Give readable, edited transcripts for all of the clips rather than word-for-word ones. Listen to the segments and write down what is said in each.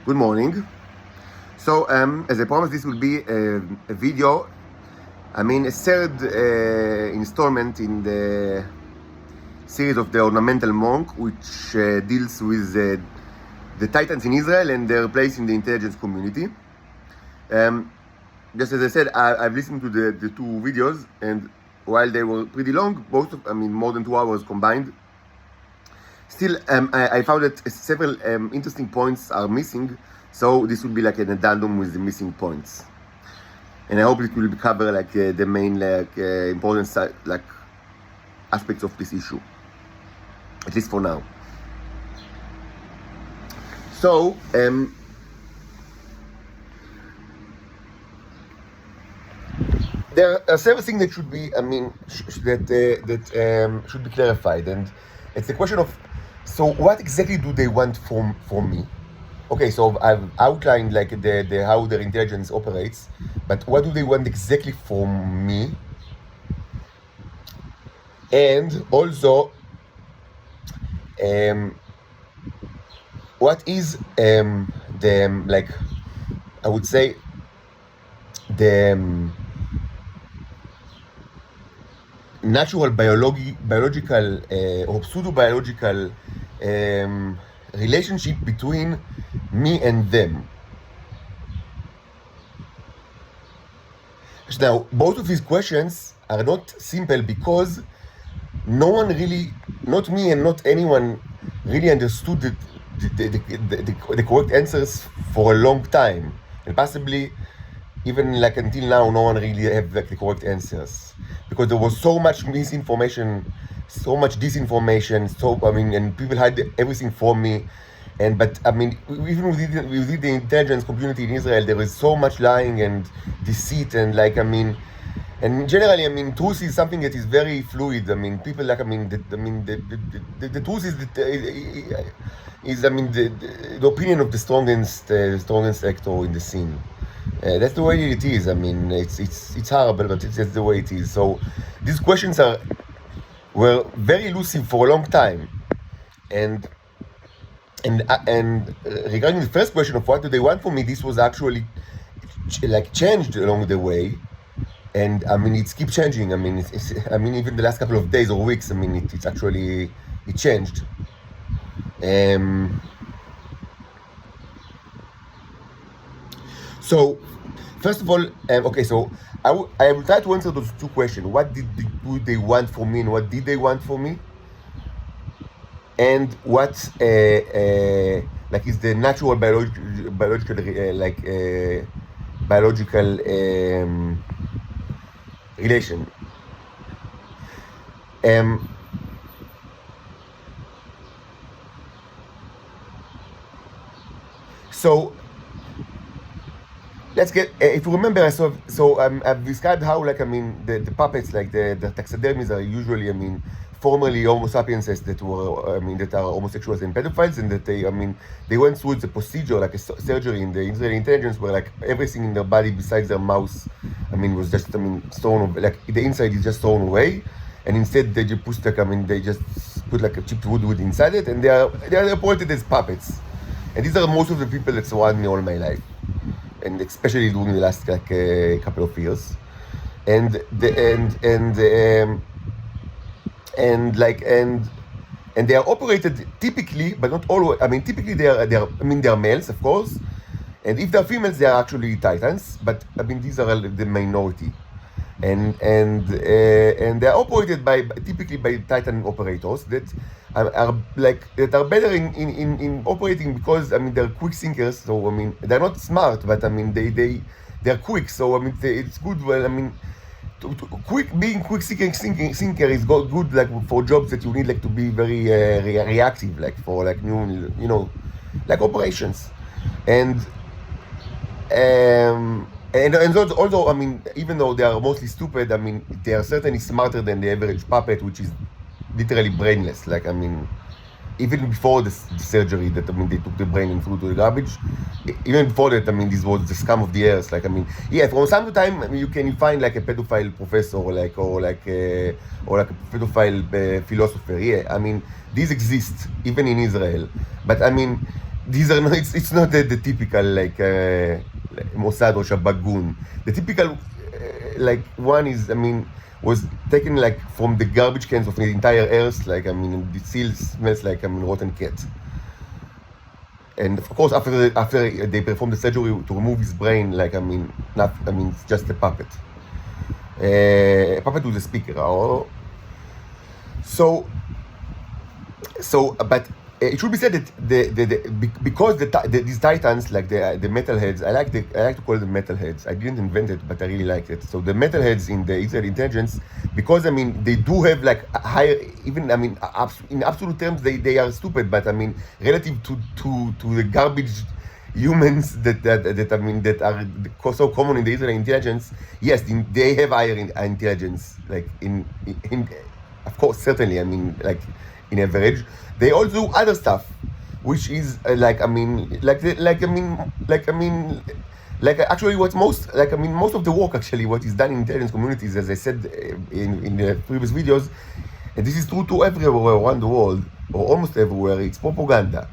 Good morning. So, as I promised, this will be a video. A third installment in the series of the Ornamental Monk, which deals with the Titans in Israel and their place in the intelligence community. Just as I said, I've listened to the two videos, and while they were pretty long, more than 2 hours combined, still, I found that several interesting points are missing, so this will be like an addendum with the missing points. And I hope it will cover the main important aspects of this issue, at least for now. So, there are several things that should be, should be clarified, and it's a question of, so what exactly do they want from me? Okay, so I've outlined the how their intelligence operates, but what do they want exactly from me? And also, what is the I would say the natural biological or pseudo-biological relationship between me and them. Now, both of these questions are not simple because no one really, not me and not anyone, really understood the correct answers for a long time, and possibly even until now, no one really have the correct answers, because there was so much misinformation, so much disinformation, and people had everything from me. But even within the intelligence community in Israel, there is so much lying and deceit, and and generally, truth is something that is very fluid. People the truth is the opinion of the strongest actor in the scene. That's the way it is. It's horrible, but it's just the way it is. So these questions were very elusive for a long time, and regarding the first question of what do they want from me, this was actually changed along the way, and it keeps changing. Even the last couple of days or weeks, it's actually changed. So, first of all, okay, so I will try to answer those two questions. What do they want from me, and what did they want from me? And what is the natural biological relation? So let's get. If you remember, I've described how the puppets, the taxidermies, are usually formerly Homo sapienses that were that are homosexuals and pedophiles, and that they went through the procedure, a surgery in the Israeli intelligence, where everything in their body besides their mouth was just thrown, the inside is just thrown away, and instead they just put they just put a chipped wood inside it, and they are reported as puppets. And these are most of the people that surround me all my life, and especially during the last couple of years, and they are operated typically, but not always. Typically they are males, of course, and if they are females, they are actually titans. But these are the minority, and they are operated typically by titan operators that are better in operating, because they're quick thinkers. So they're not smart, but they're quick. So it's good. Being quick thinker is good for jobs that you need to be very reactive, for new operations, and although even though they are mostly stupid, they are certainly smarter than the average puppet, which is literally brainless. Even before the surgery, that they took the brain and threw to the garbage. Even before that, this was the scum of the earth. From time to time, you can find a pedophile professor, or a pedophile philosopher. These exist even in Israel. But these are not, it's not the typical like Mossad or Shabak. The typical like one is, I mean, was taken like from the garbage cans of the entire earth. Like, I mean, it still smells like, I mean, rotten cat. And of course, after they performed the surgery to remove his brain, like, I mean, it's just a puppet. A puppet with a speaker. So, but it should be said that because these titans, like the metalheads, I like to call them metalheads. I didn't invent it, but I really liked it. So the metalheads in the Israeli intelligence, because I mean they do have like a higher, even I mean in absolute terms they are stupid, but I mean relative to the garbage humans that I mean that are so common in the Israeli intelligence, yes, they have higher intelligence, like in of course, certainly, I mean, like in average. They all do other stuff, which is like actually what's most, like, I mean, most of the work actually, what is done in intelligence communities, as I said in the previous videos, and this is true to everywhere around the world, or almost everywhere, it's propaganda.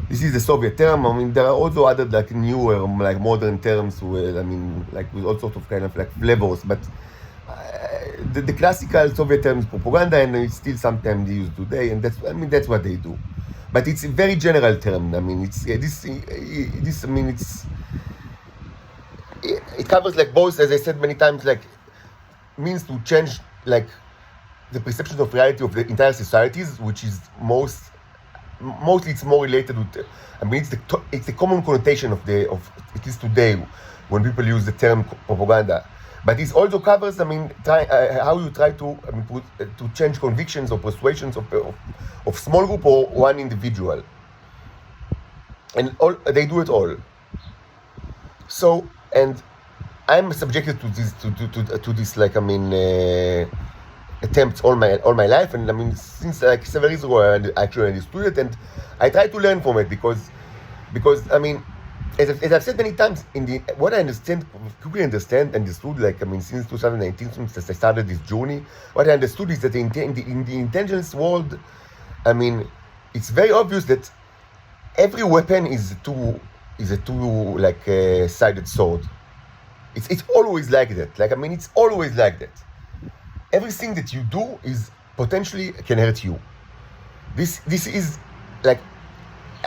This is the Soviet term. I mean, there are also other like newer, like modern terms with, I mean, like with all sorts of kind of like flavors, but the classical Soviet term is propaganda, and it's still sometimes used today, and that's what they do. But it's a very general term. I mean, it's I mean, it covers like both, as I said many times, like means to change like the perception of reality of the entire societies, which is mostly it's more related with. I mean, it's the common connotation of at least today when people use the term propaganda. But it also covers, I mean, how you try to to change convictions or persuasions of small group or one individual, and they do it all. So, and I'm subjected to this like, I mean, attempts all my life, and I mean since like several years ago I actually understood it, and I try to learn from it because I mean, as I've said many times, what I quickly understood, like, I mean, since 2019, since I started this journey, what I understood is that in the intelligence world, I mean, it's very obvious that every weapon is a two like sided sword. It's always like that. Like, I mean, it's always like that. Everything that you do is potentially can hurt you. This is like,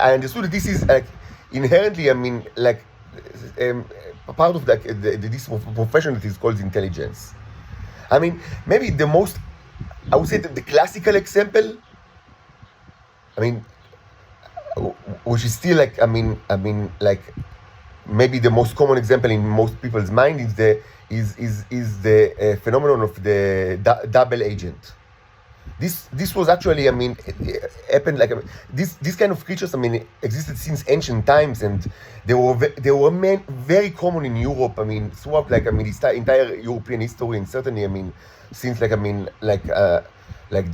I understood that this is like inherently, I mean, like part of like this profession that is called intelligence. I mean, maybe I would say that the classical example, I mean, which is still like, I mean, like maybe the most common example in most people's mind is the phenomenon of the double agent. This was actually, I mean, it happened like this kind of creatures, I mean, existed since ancient times, and they were very common in Europe. I mean, throughout like, I mean, this entire European history, and certainly, I mean, since like, I mean, like the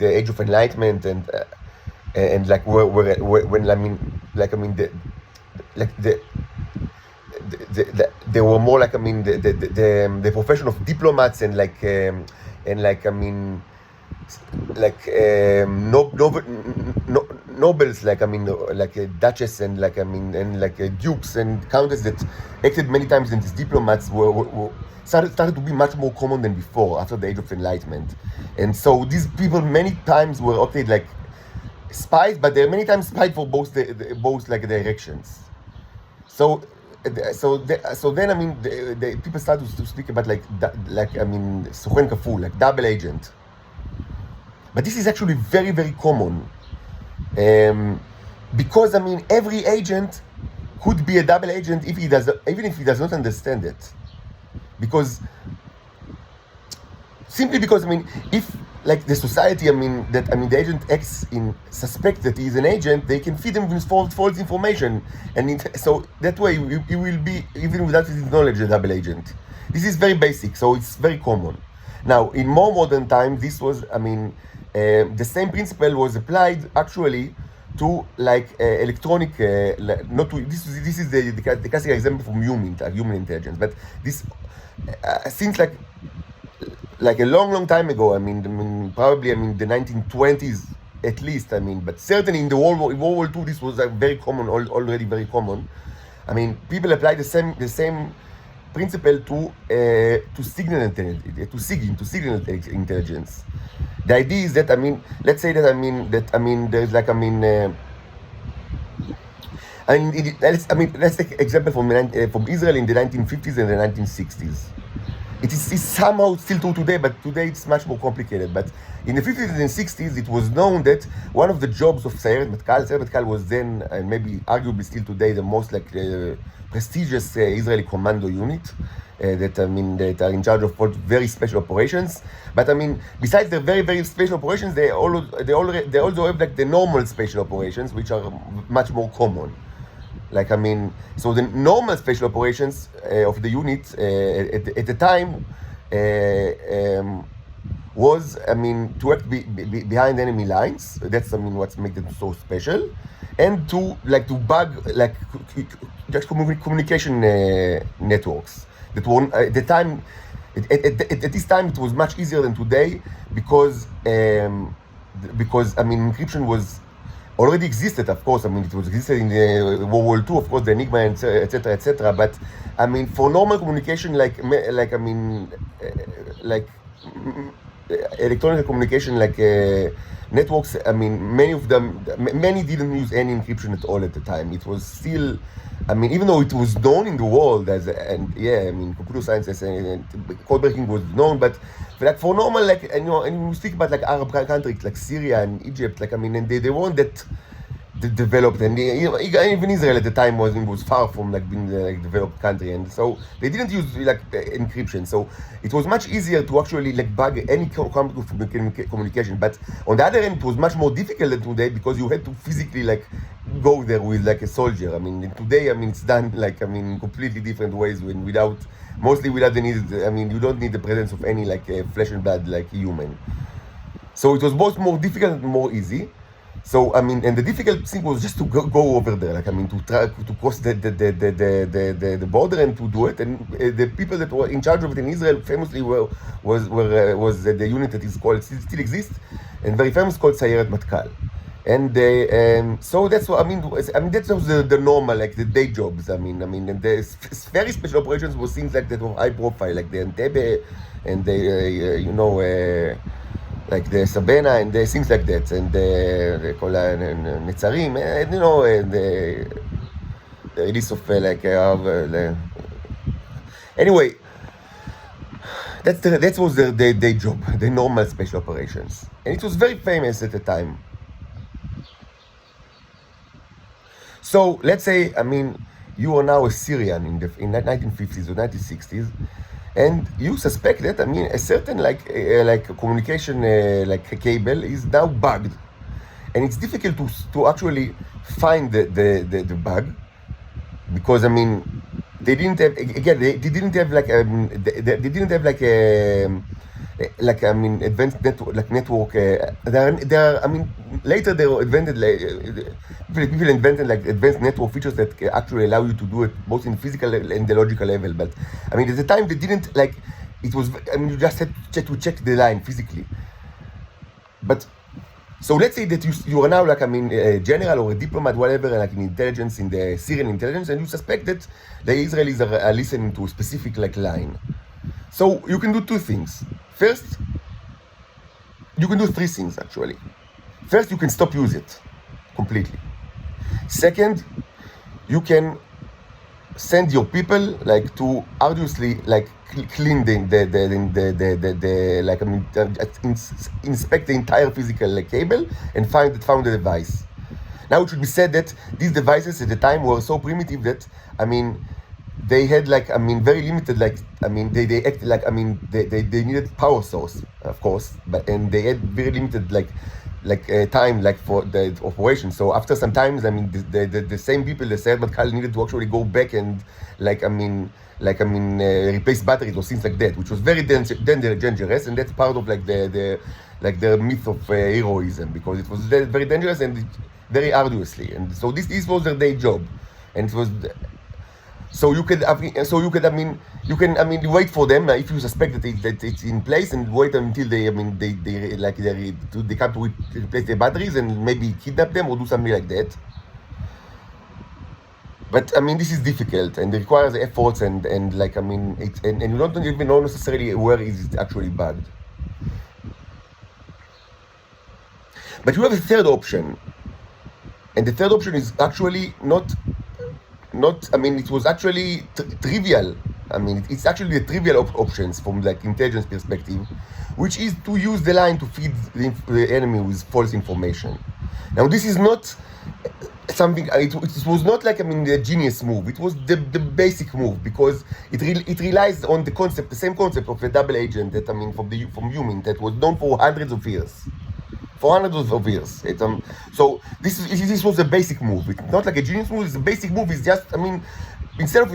Age of Enlightenment, and like when I mean, like, I mean, there were more like, I mean, the profession of diplomats and like I mean, like nobles, like, I mean, like a duchess, and like, I mean, and like dukes and countess that acted many times in these diplomats were started to be much more common than before after the Age of Enlightenment. And so these people many times were opted like spies, but they're many times spied for both like directions. So then, I mean, the people start to speak about like I mean, Sochen Kaful, like double agent. But this is actually very, very common, because I mean, every agent could be a double agent even if he does not understand it, simply because I mean, if like the society, I mean, the agent acts in suspect that he is an agent, they can feed him with false information, and so that way he will be, even without his knowledge, a double agent. This is very basic, so it's very common. Now, in more modern times, this was, I mean, the same principle was applied actually to like electronic, not to this is the classic example from human intelligence, but this since like a long time ago, I mean probably, I mean, the 1920s, at least, I mean, but certainly in the World War II, this was very common, already very common. I mean, people apply the same principle to signal intelligence, to signal intelligence. The idea is that, I mean, let's say that, I mean, there's like, let's take example from Israel in the 1950s and the 1960s. It is somehow still true today, but today it's much more complicated. But in the 50s and 60s, it was known that one of the jobs of Sayeret Matkal was then, and maybe arguably still today, the most prestigious Israeli commando unit that are in charge of very special operations. But I mean, besides the very, very special operations, they also have like the normal special operations, which are much more common. Like, I mean, so the normal special operations of the unit at the time was, I mean, to act behind enemy lines. That's, I mean, what makes them so special, and to bug just communication networks that were at the time. At this time, it was much easier than today because I mean, encryption was already existed, of course. I mean, it was existed in the World War II, of course, the Enigma, etc., etc. But I mean, for normal communication, like electronic communication, networks. I mean, many didn't use any encryption at all at the time. It was still, I mean, even though it was known in the world I mean, computer science and code breaking was known, but like for normal, and you speak about like Arab countries like Syria and Egypt, I mean, and they weren't that developed, and even Israel at the time was far from being the developed country, and so they didn't use encryption. So it was much easier to actually bug any communication. But on the other hand, it was much more difficult than today because you had to physically go there with a soldier. I mean, today, I mean, it's done in completely different ways mostly without the need. I mean, you don't need the presence of any flesh and blood human. So it was both more difficult and more easy. So I mean, and the difficult thing was just to go over there, I mean, to try to cross the border and to do it. And the people that were in charge of it in Israel famously was the unit that is called still exists and very famous, called Sayeret Matkal. And so that's what I mean. That was the normal, the day jobs. I mean, and the very special operations was things that were high profile, like the Entebbe and the the Sabena and the things like that, and the Netzarim, and the release of anyway. That was the day job, the normal special operations, and it was very famous at the time. So let's say, I mean, you are now a Syrian in the 1950s or 1960s. And you suspect that, I mean, a certain communication cable is now bugged, and it's difficult to actually find the bug because, I mean, they didn't have advanced network. I mean, later they were invented people invented advanced network features that actually allow you to do it both in physical and the logical level. But I mean, at the time they didn't it was. I mean, you just had to check the line physically. But so let's say that you are now a general or a diplomat, whatever, in intelligence, in the Syrian intelligence, and you suspect that the Israelis are listening to a specific line. So you can do two things. First, you can do three things actually. First, you can stop use it completely. Second, you can send your people to arduously clean inspect the entire physical cable and found the device. Now it should be said that these devices at the time were so primitive that, I mean, they had very limited they acted they needed power source, of course, and they had very limited time for the operation. So after some time, I mean, the same people, the Sayeret Matkal, needed to actually go back and replace batteries or things like that, which was very dangerous, and that's part of the myth of heroism, because it was very dangerous and very arduously. And so this was their day job, and it was. So you could, you can, wait for them if you suspect that it's in place, and wait until they come to replace their batteries, and maybe kidnap them or do something like that. But this is difficult and it requires efforts, and you don't even know necessarily where is it actually bugged. But you have a third option, and the third option is actually not. It was actually trivial. It's actually the trivial options from intelligence perspective, which is to use the line to feed the enemy with false information. Now, this is not something. It was not the genius move. It was the basic move, because it relies on the same concept of a double agent that from human, that was known for hundreds of years. For hundreds of years. So this was a basic move. It's not like a genius move. It's a basic move. It's just instead of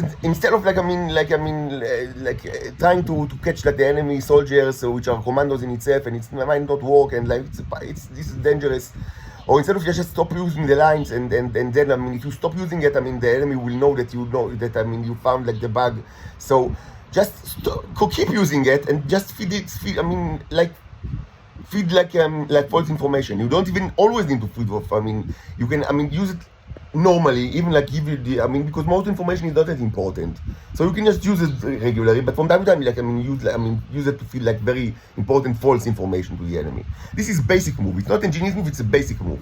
trying to catch the enemy soldiers, which are commandos in itself, and it might not work, and this is dangerous. Or instead of just stop using the lines, and then if you stop using it, the enemy will know that you found the bug. So just keep using it and just feed false information. You don't even always need to feed off. You can use it normally, even give you the because most information is not that important, so you can just use it regularly. But from time to time, use it to feed very important false information to the enemy. This is basic move. It's not a genius move. It's a basic move.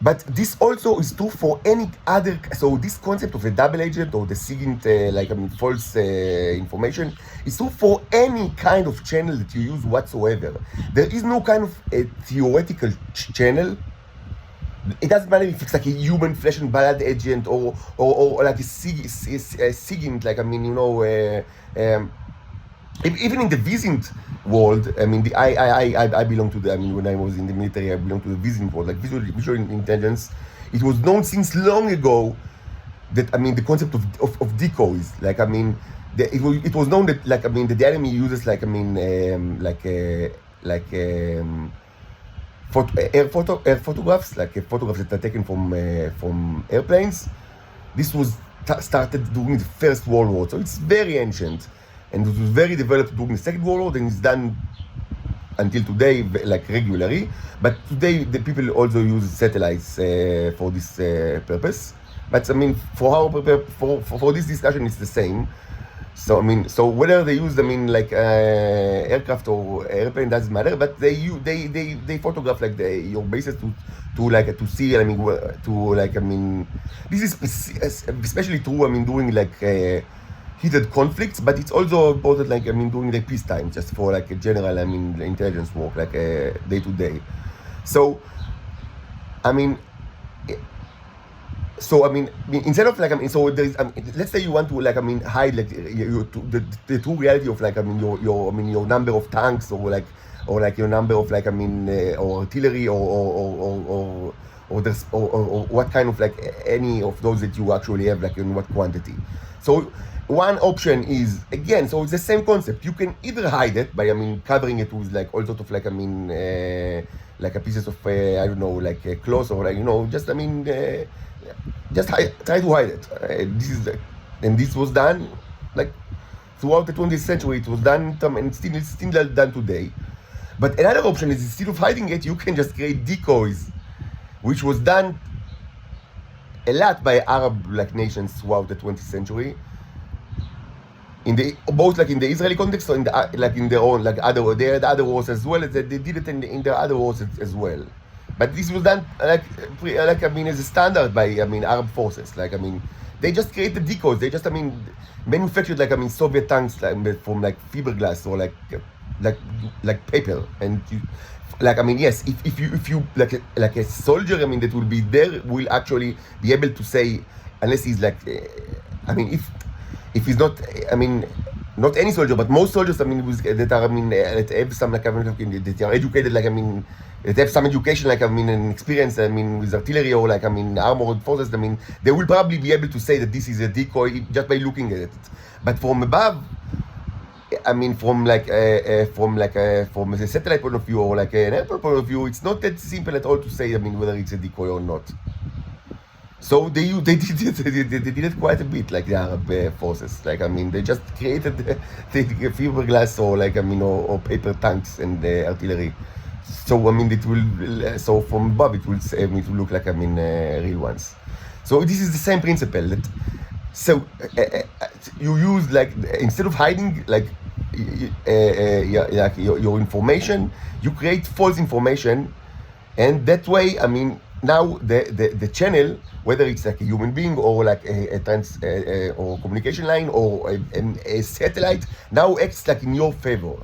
But this also is true for any other. So this concept of a double agent or the SIGINT, false information, is true for any kind of channel that you use whatsoever. There is no kind of a theoretical channel. It doesn't matter if it's a human flesh and blood agent or a SIGINT, even in the VSINT world. I belong to the. When I was in the military, I belonged to the VSINT world, visual intelligence. It was known since long ago that the concept of decoys. It was known that the enemy uses air photographs, photographs that are taken from airplanes. This was started during the First World War, so it's very ancient, and it was very developed during the Second World War, and it's done until today regularly. But today the people also use satellites for this purpose. But for our for this discussion, it's the same. So so whether they use aircraft or airplane doesn't matter, but they photograph your bases to see. This is especially true during heated conflicts, but it's also important during the peacetime, just for a general intelligence work day to day. So instead of so there is let's say you want to hide the true reality of your number of tanks, or your number of or artillery, or what kind of any of those that you actually have in what quantity. So one option is, again, so it's the same concept. You can either hide it by covering it with all sort of a pieces of I don't know, cloth, or just try to hide it. This was done throughout the 20th century. It was done, and it's still done today. But another option is, instead of hiding it, you can just create decoys, which was done a lot by Arab nations throughout the 20th century. Both in the Israeli context, or in their own they had other wars as well. They did it in their other wars as well. But this was done as a standard by Arab forces. They just created decoys. They just manufactured Soviet tanks from fiberglass or paper. And yes, if you a soldier that will be there will actually be able to say, unless he's if he's not not any soldier, but most soldiers that have some that are educated that have some education and experience with artillery or armored forces, they will probably be able to say that this is a decoy just by looking at it. But from above, from a satellite point of view or an airport point of view, it's not that simple at all to say whether it's a decoy or not. So they did it, they did it quite a bit, like the Arab forces. Like I mean, they just created the fiberglass or like I mean or paper tanks and artillery. So I mean, it will so from above it will look like I mean real ones. So this is the same principle. So you use like instead of hiding like like your information, you create false information, and that way I mean now the channel, whether it's like a human being or like a trans or communication line or a satellite, now acts like in your favor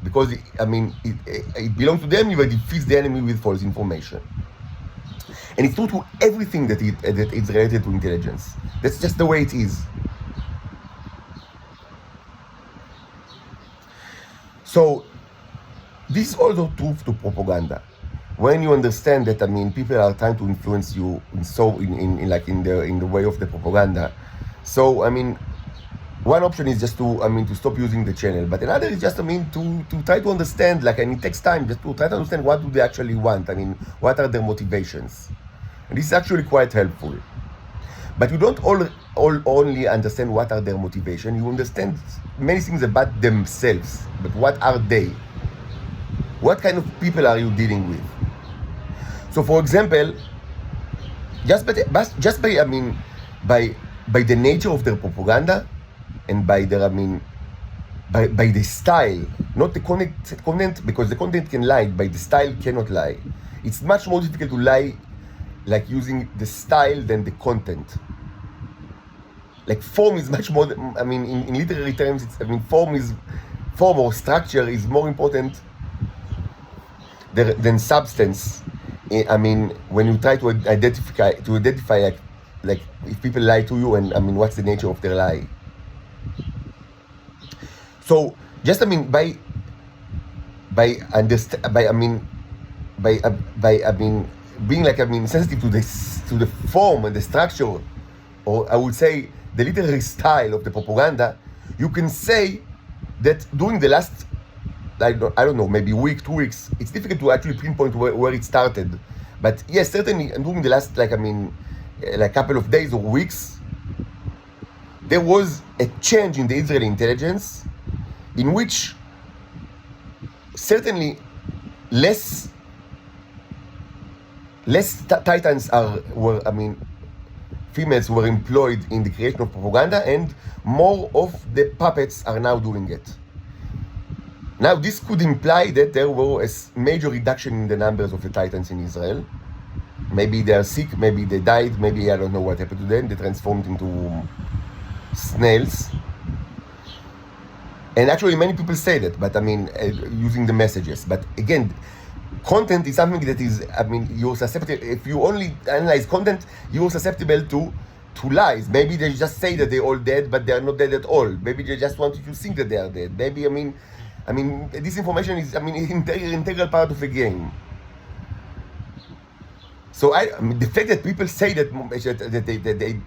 because I mean it belongs to them. You defeat the enemy with false information. And it's true to everything that is related to intelligence. That's just the way it is. So this is also true to propaganda. When you understand that, I mean, people are trying to influence you in the way of the propaganda. So I mean, one option is just to stop using the channel, but another is just to try to understand, like, and it takes time just to try to understand what do they actually want. I mean, what are their motivations? And this is actually quite helpful. But you don't only understand what are their motivation. You understand many things about themselves. But what are they? What kind of people are you dealing with? So, for example, just by the nature of their propaganda and by their by the style, not the content, because the content can lie, but the style cannot lie. It's much more difficult to lie like using the style than the content. Like form is much more, I mean, in literary terms, form or structure is more important than substance. I mean, when you try to identify like if people lie to you, and I mean, what's the nature of their lie? So just being like sensitive to the form and the structure, or I would say the literary style of the propaganda, you can say that during the last I don't know, maybe week, 2 weeks, it's difficult to actually pinpoint where it started. But yes, certainly during the last like couple of days or weeks, there was a change in the Israeli intelligence in which certainly less titans females were employed in the creation of propaganda, and more of the puppets are now doing it. Now, this could imply that there was a major reduction in the numbers of the titans in Israel. Maybe they are sick, maybe they died, maybe I don't know what happened to them. They transformed into snails. And actually, many people say that, but I mean, using the messages. But again, content is something that is, you're susceptible. If you only analyze content, you're susceptible to lies. Maybe they just say that they're all dead, but they're not dead at all. Maybe they just want you to think that they are dead. Maybe, this information is, integral part of the game. So the fact that people say that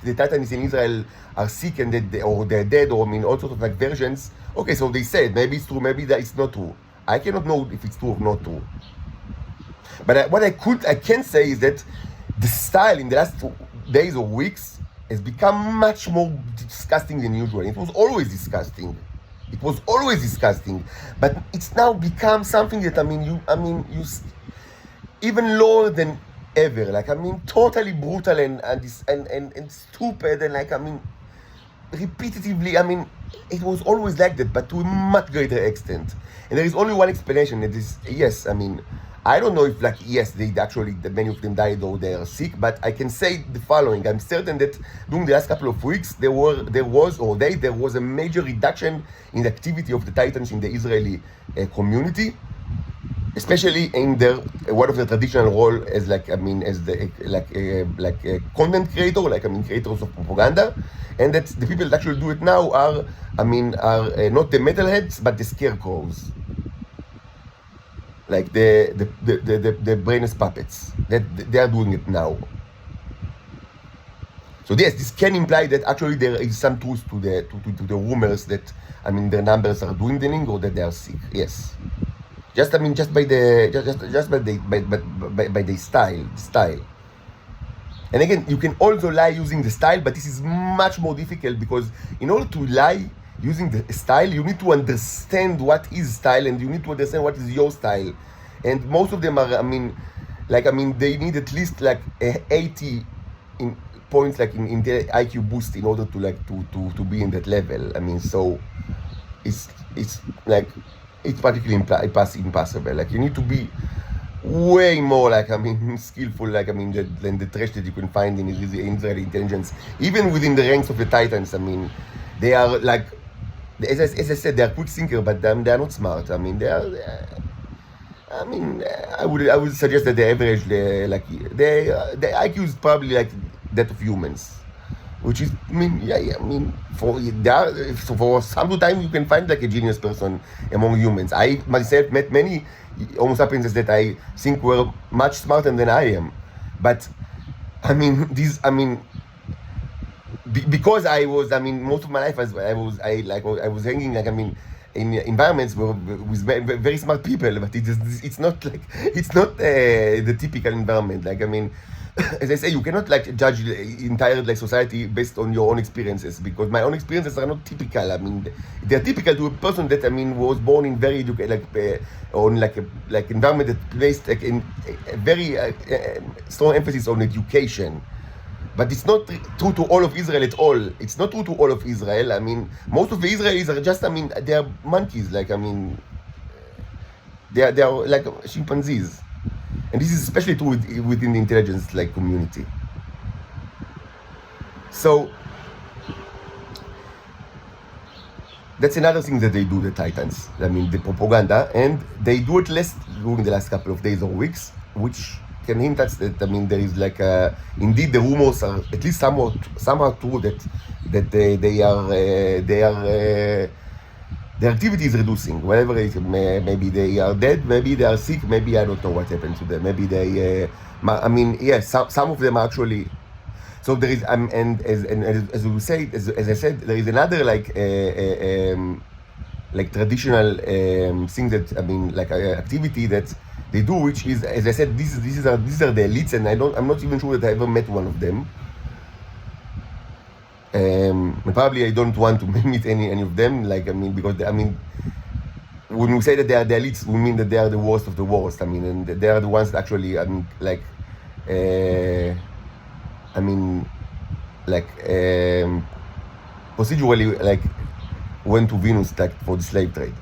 the Titans in Israel are sick and or they're dead, or all sorts of like versions. Okay, so they said maybe it's true, maybe that it's not true. I cannot know if it's true or not true. But what I can say is that the style in the last days or weeks has become much more disgusting than usual. It was always disgusting. But it's now become something that you even lower than ever. Like totally brutal and stupid, and repetitively. It was always like that, but to a much greater extent. And there is only one explanation. It is yes. I don't know if many of them died or they are sick, but I can say the following. I'm certain that during the last couple of weeks, there was a major reduction in the activity of the Titans in the Israeli community, especially in one of the traditional role as a content creator, creators of propaganda, and that the people that actually do it now are not the metalheads but the scarecrows. Like the brainless puppets that they are doing it now. So yes, this can imply that actually there is some truth to the rumors that their numbers are dwindling or that they are sick. Yes, just by the style, And again, you can also lie using the style, but this is much more difficult because in order to lie using the style, you need to understand what is style and you need to understand what is your style. And most of them are, they need at least like 80 in points, like in the IQ boost in order to like to be in that level. I mean, so it's like it's practically impossible. Like you need to be way more skillful than the trash that you can find in Israeli intelligence, even within the ranks of the Titans. I mean, they are like, as I said, they are quick thinker, but they are not smart. I mean, I would suggest that the average, the IQ is probably like that of humans, which is, for some time you can find like a genius person among humans. I myself met many Homo sapiens that I think were much smarter than I am, but because I was, most of my life I was hanging in environments with very smart people, but it's not the typical environment. As I say, you cannot judge the entire society based on your own experiences, because my own experiences are not typical. They are typical to a person that was born in very environment that placed in a very strong emphasis on education. But it's not true to all of Israel at all. It's not true to all of Israel. Most of the Israelis are just, they are monkeys. They are like chimpanzees. And this is especially true within the intelligence community. So that's another thing that they do, the Titans. The propaganda, and they do it less during the last couple of days or weeks, which can hint at that. There is indeed the rumors are at least somehow true that they are their activity is reducing. Whatever it is, maybe they are dead, maybe they are sick, maybe I don't know what happened to them. Maybe they, yes, some of them actually. So there is, and as we say, as I said, there is another traditional thing that activity that they do, which is, as I said, these are the elites, and I'm not even sure that I ever met one of them. Probably I don't want to meet any of them, because when we say that they are the elites, we mean that they are the worst of the worst. And they are the ones that actually, procedurally, went to Venus for the slave trade.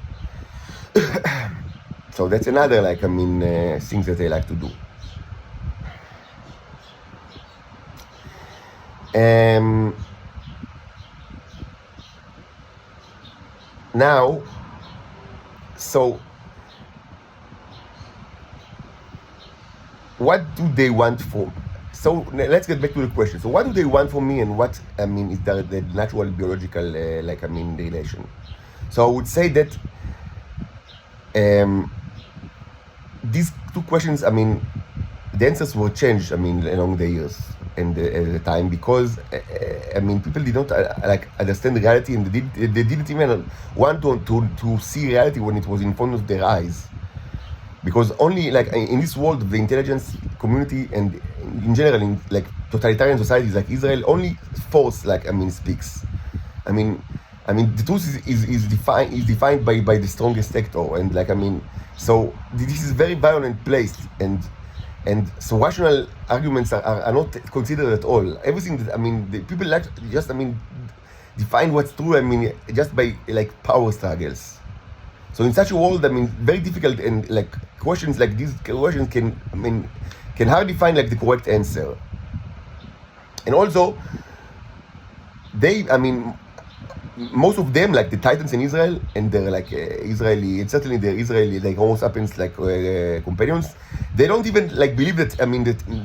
So that's another, things that they like to do. Now, so what do they want from? So let's get back to the question. So what do they want from me, and what is the natural biological relation? So I would say that these two questions, the answers were changed, along the years and the time, because people did not understand reality, and they didn't even want to see reality when it was in front of their eyes, because only in this world of the intelligence community and in general in totalitarian societies like Israel, only force speaks. The truth is defined by the strongest actor, and so this is a very violent place, and so rational arguments are not considered at all. Everything that the people just define what's true just by power struggles. So in such a world, very difficult, and questions like these questions can hardly find the correct answer. And also they most of them, the Titans in Israel, and they're Israeli, and certainly they're Israeli Homo sapiens companions, they don't even believe that that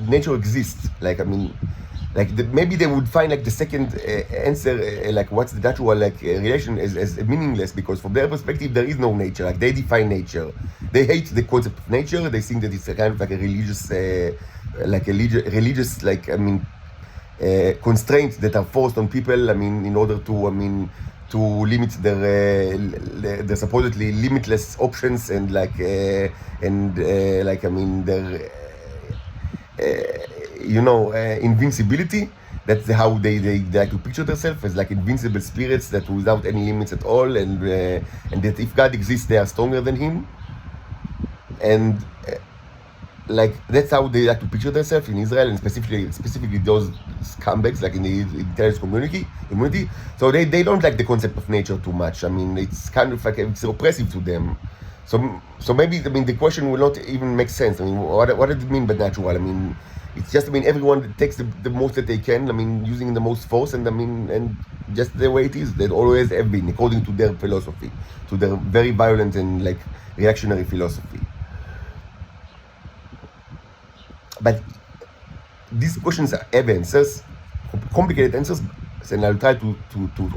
nature exists. Maybe they would find the second answer, what's the natural relation, as meaningless, because from their perspective there is no nature. They define nature. They hate the concept of nature. They think that it's a kind of a religious constraints that are forced on people, in order to limit their supposedly limitless options, and their invincibility. That's how they like to picture themselves, as like invincible spirits that without any limits at all, and that if God exists, they are stronger than Him, and like that's how they like to picture themselves in Israel, and specifically those scumbags like in the terrorist community. So they don't like the concept of nature too much. I mean, it's kind of like it's oppressive to them. So maybe the question will not even make sense. I mean, what does it mean by natural? I mean, it's just everyone takes the most that they can. I mean, using the most force, and and just the way it is. They always have been, according to their philosophy, to their very violent and like reactionary philosophy. But these questions have answers, complicated answers, and I'll try to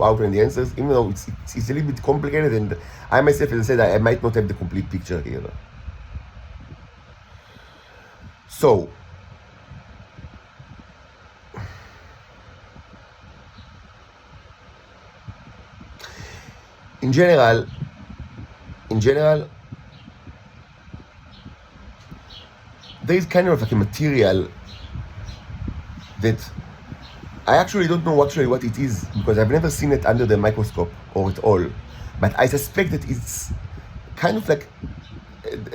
outline the answers, even though it's a little bit complicated, and I myself, as I said, I might not have the complete picture here. So, in general, there is kind of like a material that I actually don't know what it is, because I've never seen it under the microscope or at all. But I suspect that it's kind of like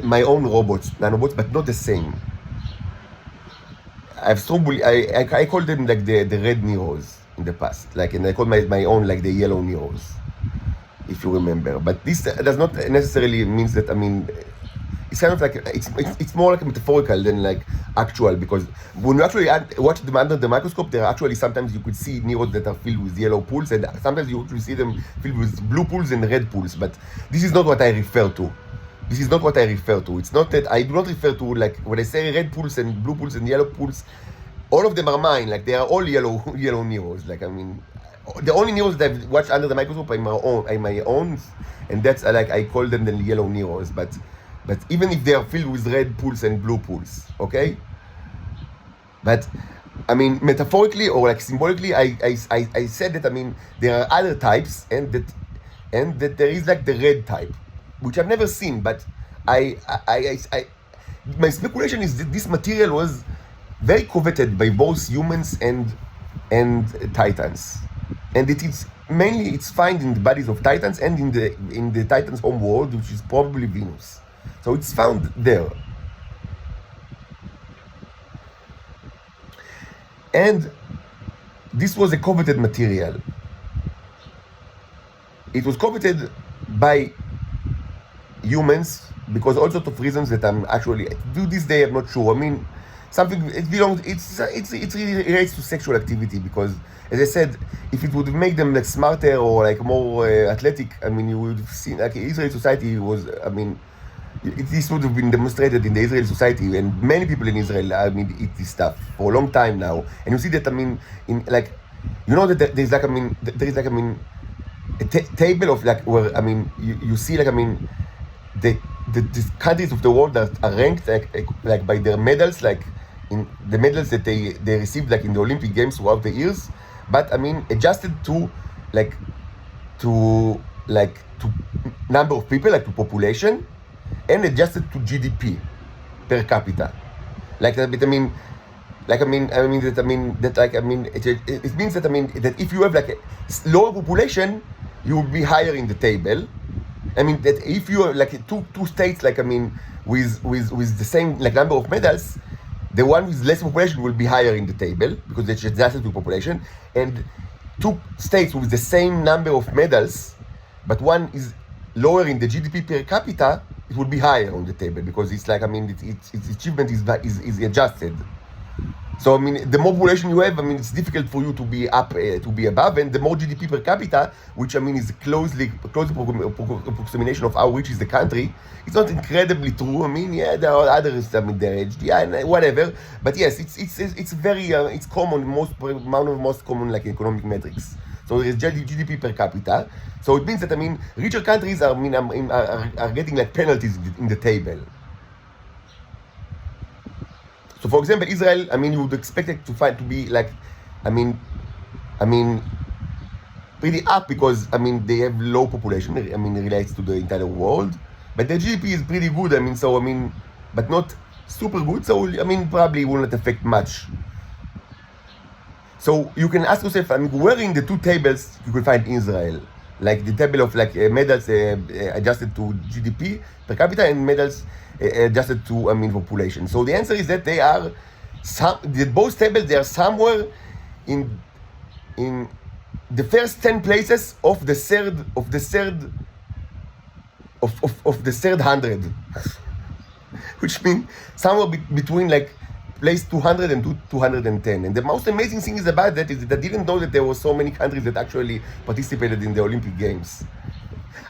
my own nanobots, but not the same. I call them like the red Neros in the past, like, and I call my own like the yellow Neros, if you remember. But this does not necessarily means that, I mean, it's kind of like it's more like metaphorical than like actual, because when you actually watch them under the microscope, there are actually sometimes you could see neurons that are filled with yellow pools, and sometimes you actually see them filled with blue pools and red pools. But this is not what I refer to. It's not that I do not refer to, like, when I say red pools and blue pools and yellow pools, all of them are mine. Like, they are all yellow neurons. Like, I mean, the only neurons that I've watched under the microscope are my own, and that's like I call them the yellow neurons. But even if they are filled with red pools and blue pools, okay? But I mean, metaphorically or like symbolically, I said that, I mean, there are other types, and that there is like the red type, which I've never seen. But my speculation is that this material was very coveted by both humans and Titans, and it's found in the bodies of Titans and in the Titans' home world, which is probably Venus. So it's found there. And this was a coveted material. It was coveted by humans because all sorts of reasons that I'm actually, to this day, I'm not sure. I mean, it really relates to sexual activity, because, as I said, if it would make them like smarter or like more athletic, I mean, you would see like Israeli society was, I mean, this would have been demonstrated in the Israeli society, and many people in Israel, I mean, eat this stuff for a long time now. And you see that, I mean, in like, you know that there is like, I mean, a table of like, where, I mean, you see like, I mean, the countries of the world that are ranked like by their medals, like in the medals that they received like in the Olympic Games throughout the years, but I mean, adjusted to number of people, like to population, and adjusted to GDP per capita. Like, but I mean, it means that, I mean, that if you have like a lower population, you will be higher in the table. I mean, that if you are like two states, like, I mean, with the same like number of medals, the one with less population will be higher in the table because it's adjusted to population, and two states with the same number of medals, but one is lower in the GDP per capita, it will be higher on the table because it's like, I mean, its achievement is adjusted. So, I mean, the more population you have, I mean, it's difficult for you to be to be above, and the more GDP per capita, which, I mean, is close approximation of how rich is the country. It's not incredibly true. I mean, yeah, there are others, I mean, their age, yeah, whatever. But yes, it's very it's common, most common like economic metrics. So there is GDP per capita. So it means that, I mean, richer countries are getting like penalties in the table. So, for example, Israel, I mean, you would expect it to be like, I mean, pretty up because, I mean, they have low population. I mean, it relates to the entire world, but their GDP is pretty good. I mean, so, I mean, but not super good. So, I mean, probably will not affect much. So you can ask yourself, where in the two tables you can find Israel? Like the table of like medals adjusted to GDP per capita and medals adjusted to population. So the answer is that they are both tables, they are somewhere in the first 10 places of the third hundred, which means somewhere between like place 200 and 210. And the most amazing thing is about that is that I didn't know that there were so many countries that actually participated in the Olympic Games.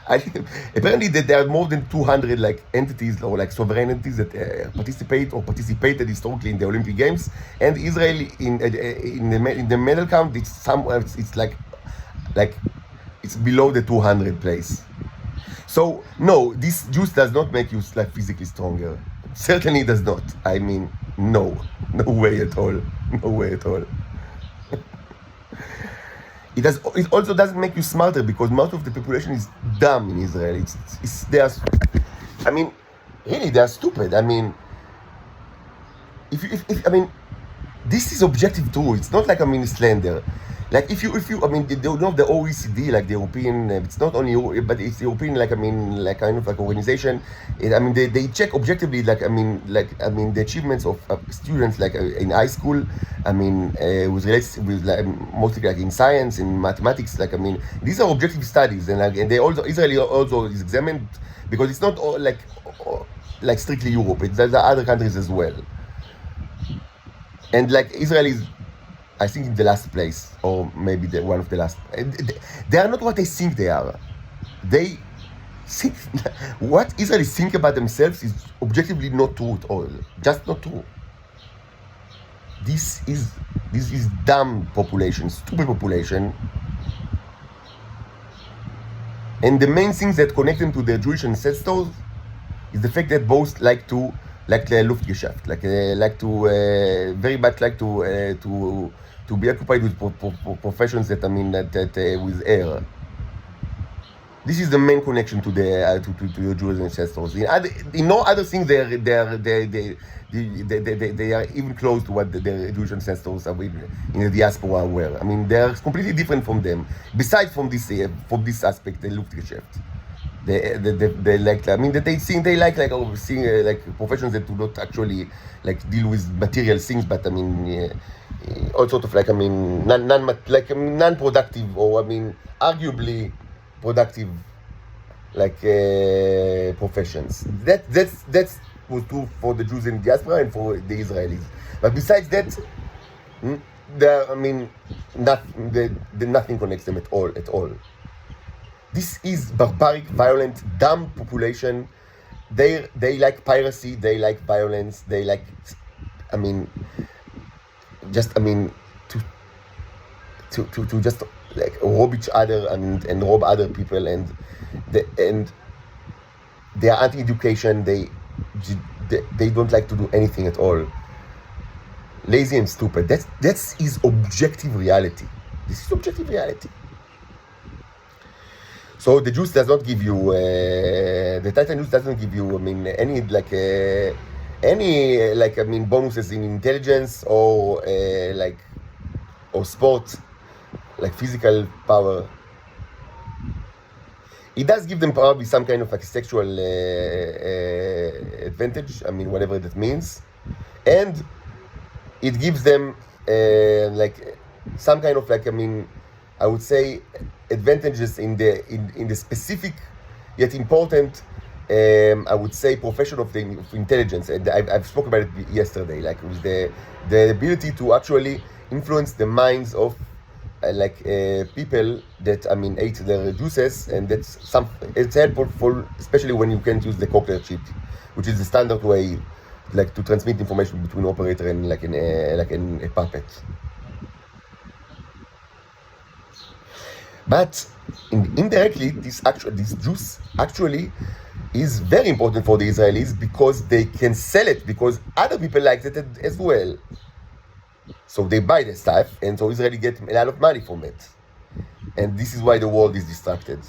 Apparently that there are more than 200 like entities or like sovereign entities that participate or participated historically in the Olympic Games, and Israel in the medal count it's like it's below the 200 place. So no, this juice does not make you like physically stronger. Certainly does not. I mean, no way at all. No way at all. It also doesn't make you smarter because most of the population is dumb in Israel. They are stupid. I mean, if this is objective too. It's not like slender. Like if you the OECD, like the European, it's not only but it's the European like kind of like organization. They check objectively the achievements of students like in high school. With mostly like in science, in mathematics. These are objective studies, and they also Israel also is examined because it's not all like strictly Europe. There's other countries as well, and like Israel is, I think, in the last place, or maybe one of the last. They are not what they think they are. They think what Israelis think about themselves is objectively not true at all. Just not true. This is dumb population, stupid population. And the main things that connect them to their Jewish ancestors is the fact that both like the Luftgeschäft, very much like to be occupied with professions that with air. This is the main connection to the your Jewish ancestors. In no other thing they are even close to what the Jewish ancestors are in the diaspora were. They are completely different from them. Besides from this aspect, the Luftgeschäft. They like that they think they like seeing professions that do not actually deal with material things, but all sort of non-productive or arguably productive professions. That's was true for the Jews in the diaspora and for the Israelis. But besides that, nothing connects them at all. This is barbaric, violent, dumb population. They like piracy. They like violence. They like, to just rob each other and rob other people, and they are anti-education. They don't like to do anything at all. Lazy and stupid. That is objective reality. This is objective reality. So the juice does not give you the Titan juice doesn't give you any bonuses in intelligence or sport, like physical power. It does give them probably some kind of sexual advantage, whatever that means, and it gives them some kind of I would say advantages in the specific yet important I would say profession of intelligence. And I've spoken about it yesterday, with the ability to actually influence the minds of people that ate their juices, and it's helpful especially when you can't use the cocktail chip, which is the standard way to transmit information between operator and a puppet. But indirectly, this juice actually is very important for the Israelis because they can sell it because other people like it as well. So they buy the stuff, and so Israeli get a lot of money from it. And this is why the world is distracted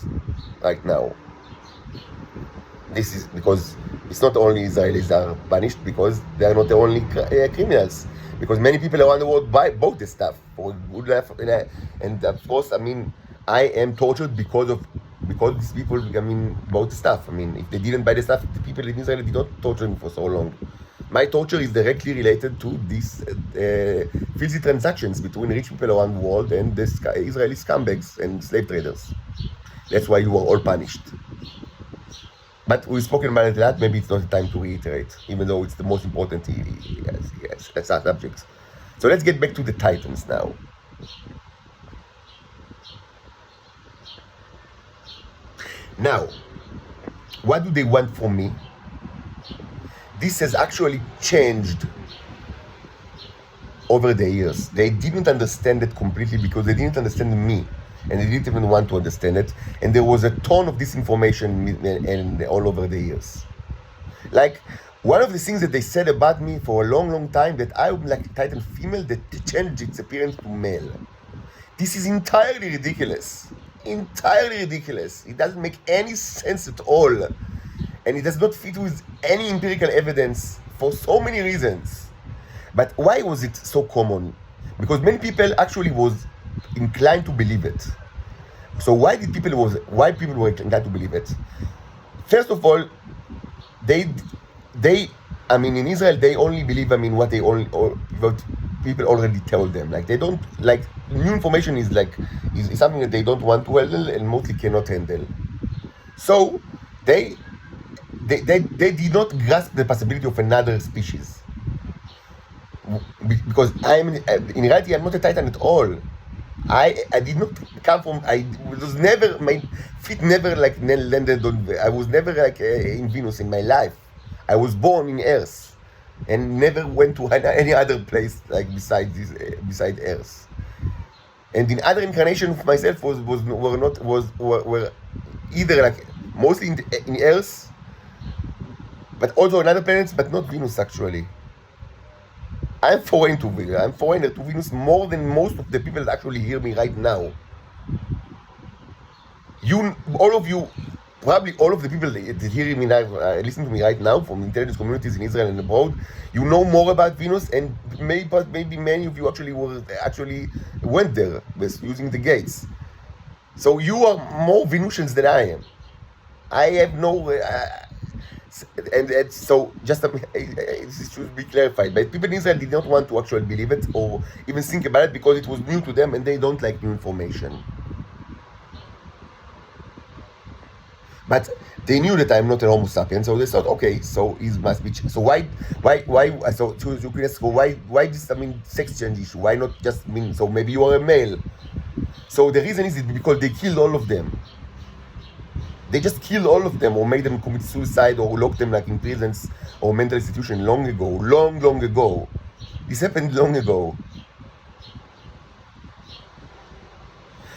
right now. This is because it's not only Israelis are punished, because they are not the only criminals. Because many people around the world bought this stuff for good life, and of course, I mean, I am tortured because these people, I mean, bought the stuff. I mean, if they didn't buy the stuff, the people in Israel did not torture me for so long. My torture is directly related to these filthy transactions between rich people around the world and the Israeli scumbags and slave traders. That's why you are all punished. But we've spoken about it a lot. Maybe it's not the time to reiterate, even though it's the most important subject. So let's get back to the Titans now. Now, what do they want from me? This has actually changed over the years. They didn't understand it completely because they didn't understand me, and they didn't even want to understand it. And there was a ton of disinformation and all over the years. Like, one of the things that they said about me for a long, long time, that I would like a Titan female that changed its appearance to male. This is entirely ridiculous. Entirely ridiculous. It doesn't make any sense at all. And it does not fit with any empirical evidence for so many reasons. But why was it so common? Because many people actually was inclined to believe it. So why people were inclined to believe it? First of all, they I mean, in Israel they only believe, I mean, what people already tell them. Like, they don't, like, new information is something that they don't want to handle and mostly cannot handle. So they did not grasp the possibility of another species. Because in reality, I'm not a Titan at all. I did not come from, my feet never landed on, I was never in Venus in my life. I was born in Earth and never went to any other place beside Earth. And in other incarnation of myself were either mostly in Earth, but also on other planets, but not Venus actually. I'm foreigner to Venus more than most of the people that actually hear me right now. Probably all of the people that hear me now, listen to me right now from intelligence communities in Israel and abroad, you know more about Venus, and maybe many of you actually went there using the gates. So you are more Venusians than I am. I have no. And so just this should be clarified. But people in Israel did not want to actually believe it or even think about it because it was new to them and they don't like new information. But they knew that I'm not a Homo sapien, so they thought, okay, so he must be. So why? So you can ask, why this? I mean, sex change issue. Why not just so maybe you are a male? So the reason is because they killed all of them. They just killed all of them, or made them commit suicide, or locked them in prisons or mental institution long ago. This happened long ago.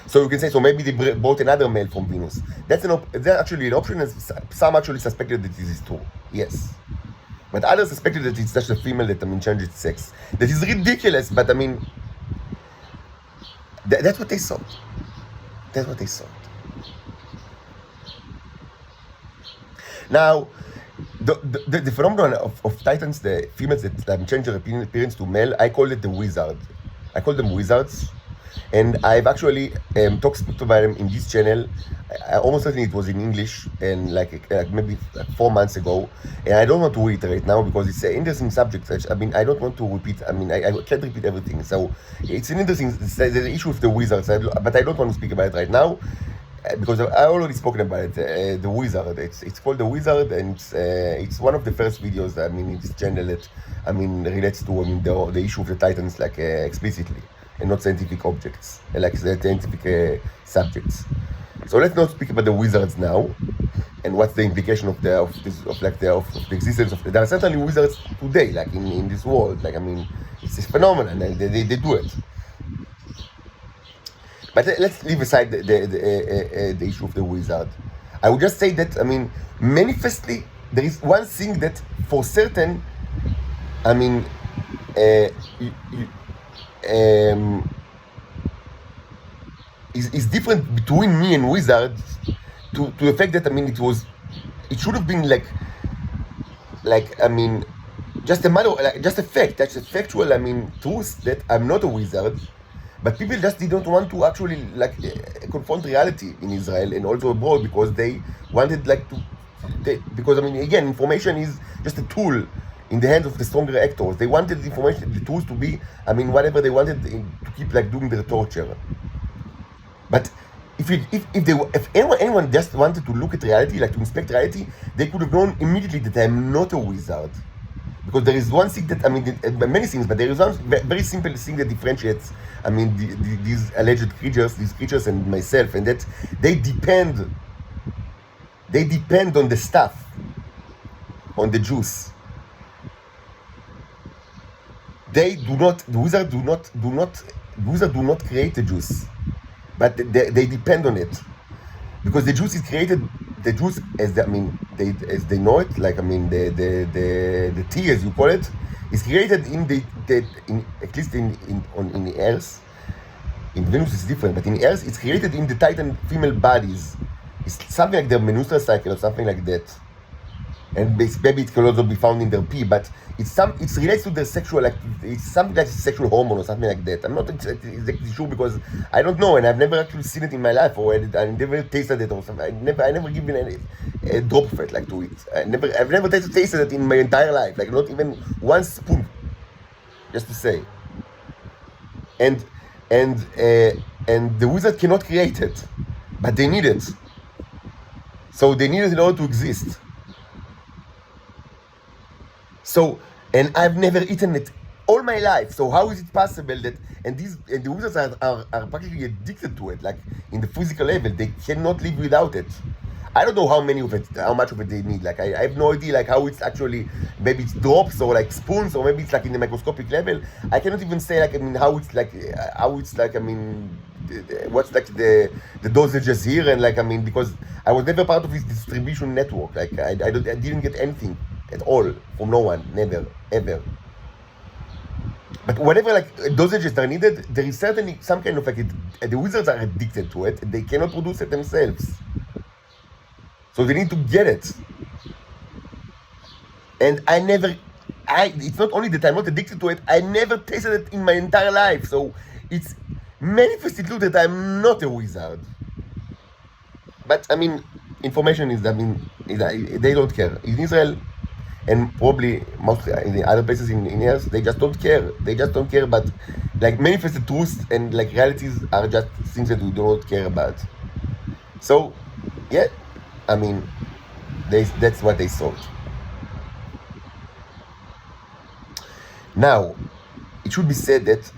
So you can say, so maybe they brought another male from Venus. That's actually an option, and some actually suspected that this is true. Yes. But others suspected that it's just a female that, changed its sex. That is ridiculous, but that's what they thought. That's what they thought. Now, the phenomenon of Titans, the females that change their appearance to male, I call it the wizard. I call them wizards. And I've actually talked about them in this channel. I almost certainly it was in English, and maybe 4 months ago. And I don't want to reiterate now because it's an interesting subject. I don't want to repeat. I can't repeat everything. So it's an interesting. There's an issue with the wizards, but I don't want to speak about it right now because I already spoken about it. The wizard. It's called the wizard, and it's one of the first videos. In this channel that relates to the issue of the Titans explicitly, and not scientific objects, like scientific subjects. So let's not speak about the wizards now, and what's the implication of the existence of. There are certainly wizards today, in this world. It's a phenomenon, and they do it. But let's leave aside the issue of the wizard. I would just say that manifestly there is one thing that for certain, is different between me and wizard to the fact that it was it should have been I mean, just a matter, just a fact. That's a factual, I mean, truth that I'm not a wizard. But people just didn't want to actually confront reality in Israel and also abroad because they wanted because I mean again, information is just a tool in the hands of the stronger actors. They wanted the information, the tools to be, I mean, whatever they wanted to keep doing their torture. But if anyone just wanted to look at reality, to inspect reality, they could have known immediately that I'm not a wizard. Because there is one thing that, I mean, many things, but there is one very simple thing that differentiates, I mean, these alleged creatures and myself, and that they depend on the stuff, on the juice. They do not, the wizards do not create the juice, but they depend on it. Because the juice is created, the juice as they know it, the tea as you call it, is created at least in the Earth. In Venus it's different, but in Earth it's created in the Titan female bodies. It's something like the menstrual cycle or something like that. And maybe it can also be found in their pee, but it relates to the sexual, it's something like a sexual hormone or something like that. I'm not exactly sure because I don't know, and I've never actually seen it in my life, or I never tasted it or something. I never given a drop of it to it. I've never tasted it in my entire life, not even one spoon, just to say. And the wizard cannot create it, but they need it. So they need it in order to exist. So, and I've never eaten it all my life. So how is it possible that and the wizards are practically addicted to it, in the physical level, they cannot live without it. I don't know how much of it they need. I have no idea how it's actually, maybe it's drops or spoons, or maybe it's in the microscopic level. I cannot even say how it's what's the dosages here, and because I was never part of his distribution network. I didn't get anything at all from no one, never, ever. But whatever dosages are needed, there is certainly some kind of the wizards are addicted to it, and they cannot produce it themselves. So they need to get it. And it's not only that I'm not addicted to it, I never tasted it in my entire life. So it's manifested true that I'm not a wizard. But I mean, information is, they don't care. In Israel, and probably mostly in the other places in Earth, they just don't care. They just don't care about, manifested truths and realities are just things that we do not care about. So, yeah, I mean, that's what they thought. Now, it should be said that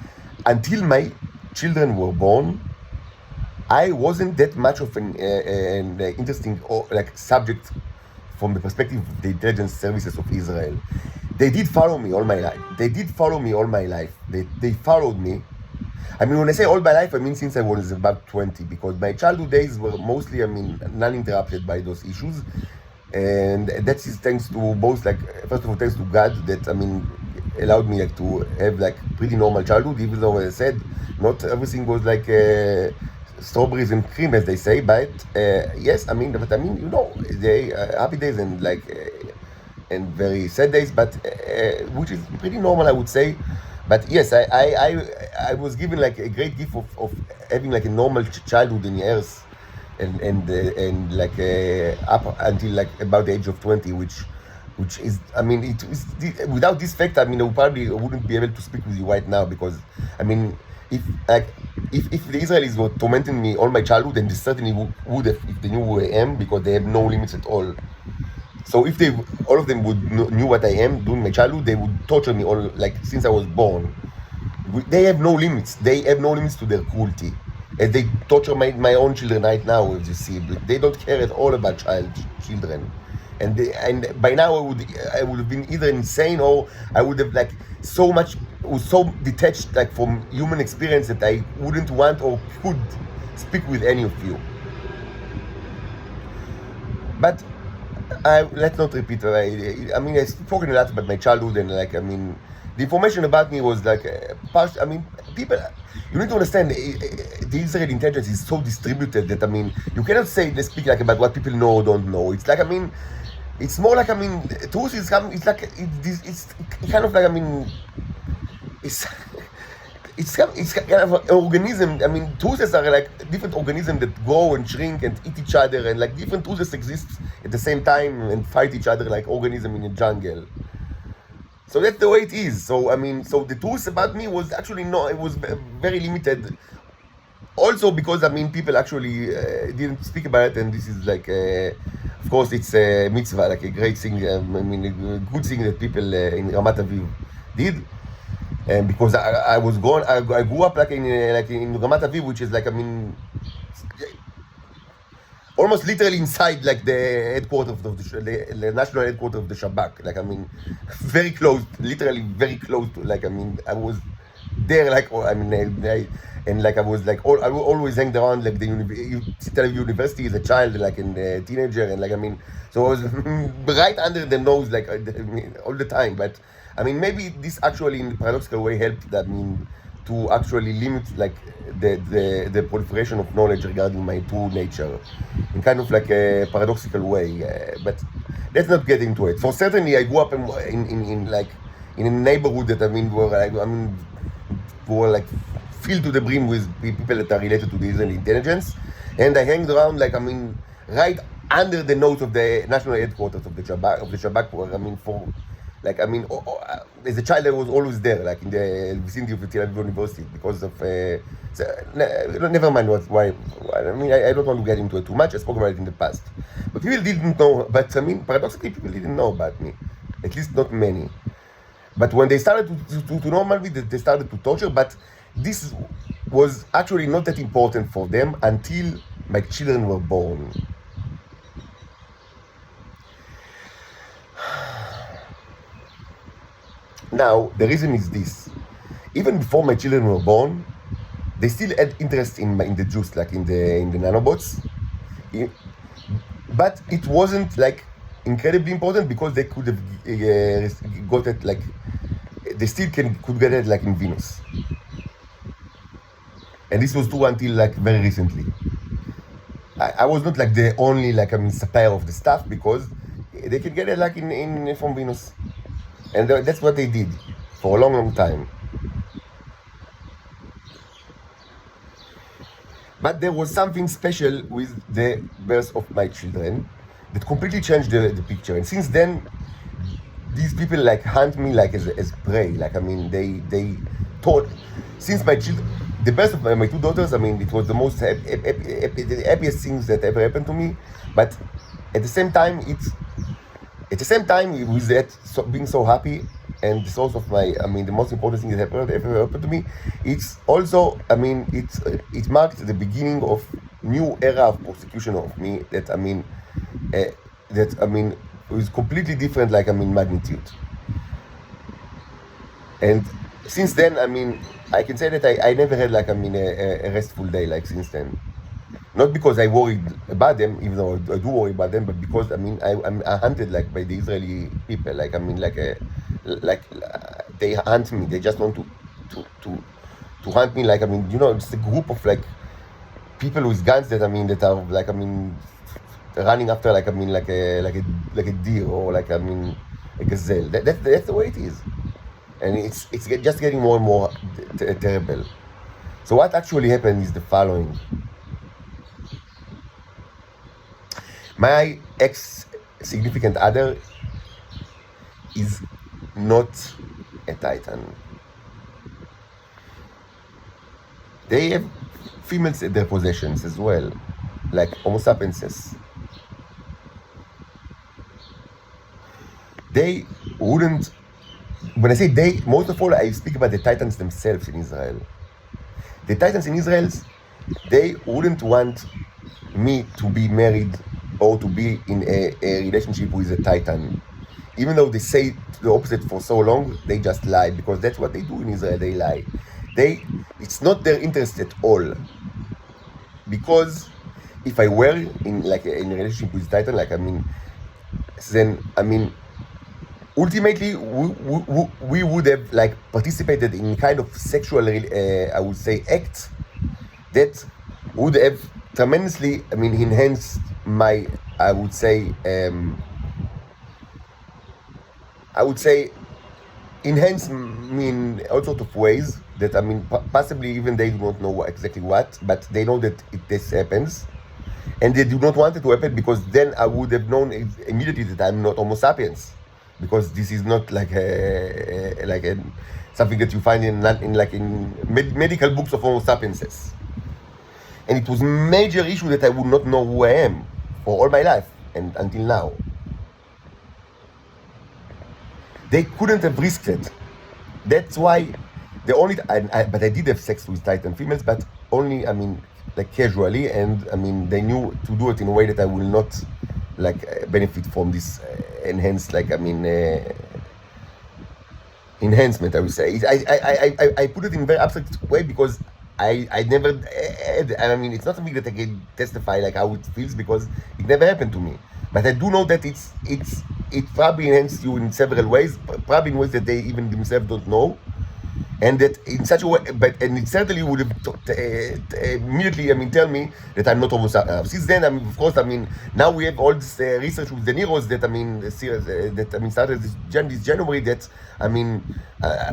until my children were born, I wasn't that much of an interesting subject from the perspective of the intelligence services of Israel. They did follow me all my life. They followed me. I mean, when I say all my life, I mean since I was about 20, because my childhood days were mostly, non-interrupted by those issues. And that is thanks to both, first of all, thanks to God that, allowed me to have pretty normal childhood, even though, as I said, not everything was strawberries and cream, as they say, but yes, they happy days and very sad days, but which is pretty normal, I would say. But yes, I was given a great gift of having a normal childhood in the Earth, and up until about the age of 20, which is, it is, without this fact, I probably wouldn't be able to speak with you right now, because if the Israelis were tormenting me all my childhood, then they certainly would have, if they knew who I am, because they have no limits at all. So if all of them knew what I am during my childhood, they would torture me all since I was born. They have no limits. They have no limits to their cruelty, and they torture my own children right now, as you see. They don't care at all about children. And by now I would have been either insane, or I would have was so detached from human experience that I wouldn't want or could speak with any of you. But let's not repeat. I've spoken a lot about my childhood, and the information about me was people. You need to understand, the Israeli intelligence is so distributed that you cannot say, let's speak about what people know or don't know. It's it's more like, I mean, tooth is it's like it's kind of like, I mean, it's it's kind of an organism. I mean, toothes are like different organisms that grow and shrink and eat each other, and like different toothes exist at the same time and fight each other like organisms in a jungle. So that's the way it is. So I mean, so the tooth about me was actually no, it was very limited. Also because, I mean, people actually didn't speak about it, and this is like, of course, it's a mitzvah, like a great thing. I mean, a good thing that people in Ramat Aviv did. And because I was born, I grew up like in Ramat Aviv, which is like, I mean, almost literally inside like the headquarters of the national headquarters of the Shabak. Like, I mean, very close, literally very close to, like, I mean, I was there, like, I mean, and like I was like, I would always hang around like the Tel Aviv University as a child, like in a teenager, and like, I mean, so I was right under the nose, like, I mean, all the time. But I mean, maybe this actually in a paradoxical way helped, I mean, to actually limit like the proliferation of knowledge regarding my true nature in kind of like a paradoxical way. But let's not get into it. For certainly, I grew up in like in a neighborhood that, I mean, were like, I mean, were like filled to the brim with people that are related to the Israeli intelligence, and I hanged around, like, I mean, right under the nose of the national headquarters of the Shabak, where, I mean, for, like, I mean, as a child I was always there, like in the vicinity of the Tel Aviv University, because of, never mind why, I mean, I don't want to get into it too much, I spoke about it in the past, but people didn't know, but I mean, paradoxically, people didn't know about me, at least not many. But when they started to know about me, they started to torture, but this was actually not that important for them until my children were born. Now, the reason is this. Even before my children were born, they still had interest in the juice, like in the nanobots. But it wasn't like incredibly important because they could have got it, like, they still could get it like in Venus. And this was true until like very recently. I was not like the only, like, I mean, supplier of the stuff, because they could get it like in from Venus. And that's what they did for a long, long time. But there was something special with the birth of my children that completely changed the picture. And since then, these people like hunt me like as prey. Like, I mean, they thought, since the birth of my two daughters, I mean, it was the most the happiest things that ever happened to me. But at the same time, with that being so happy, and the source of my, I mean, the most important thing that ever happened to me, it's also, I mean, it marked the beginning of new era of prosecution of me that, I mean, was completely different, like, I mean, magnitude. And since then, I mean, I can say that I never had, like, I mean, a restful day, like, since then. Not because I worried about them, even though I do worry about them, but because, I mean, I'm hunted, like, by the Israeli people. Like, I mean, they hunt me. They just want to hunt me. Like, I mean, you know, it's a group of, like, people with guns that, I mean, that are, like, I mean, running after, like, I mean, like a deer, or, like, I mean, a gazelle. That's the way it is. And it's just getting more and more terrible. So what actually happened is the following. My ex-significant other is not a Titan. They have females in their possessions as well, like Homo sapienses. They wouldn't, when I say they, most of all, I speak about the Titans themselves in Israel. The Titans in Israel, they wouldn't want me to be married or to be in a relationship with a Titan. Even though they say the opposite for so long, they just lie, because that's what they do in Israel, they lie. It's not their interest at all. Because if I were in a relationship with Titan, like, I mean, then, I mean, ultimately, we would have, like, participated in kind of sexual, I would say, act that would have tremendously, I mean, enhanced my, I would say, I would say, enhance me in all sorts of ways that, I mean, possibly even they do not know exactly what, but they know that this happens, and they do not want it to happen, because then I would have known immediately that I'm not Homo sapiens, because this is not like something that you find in medical books of Homo sapienses. And it was a major issue that I would not know who I am for all my life and until now. They couldn't have risked it. That's why the only but I did have sex with Titan females, but only, I mean, like casually, and I mean, they knew to do it in a way that I will not like benefit from this enhanced, like, I mean, enhancement, I would say. I put it in a very abstract way, because I never had, I mean, it's not something that I can testify like how it feels, because it never happened to me. But I do know that it probably enhances you in several ways, probably in ways that they even themselves don't know. And that in such a way, and it certainly would have immediately, I mean, tell me that I'm not Homo sapiens. Since then, I mean, of course, I mean, now we have all this research with the Neros that, I mean, that, I mean, started this January, that, I mean,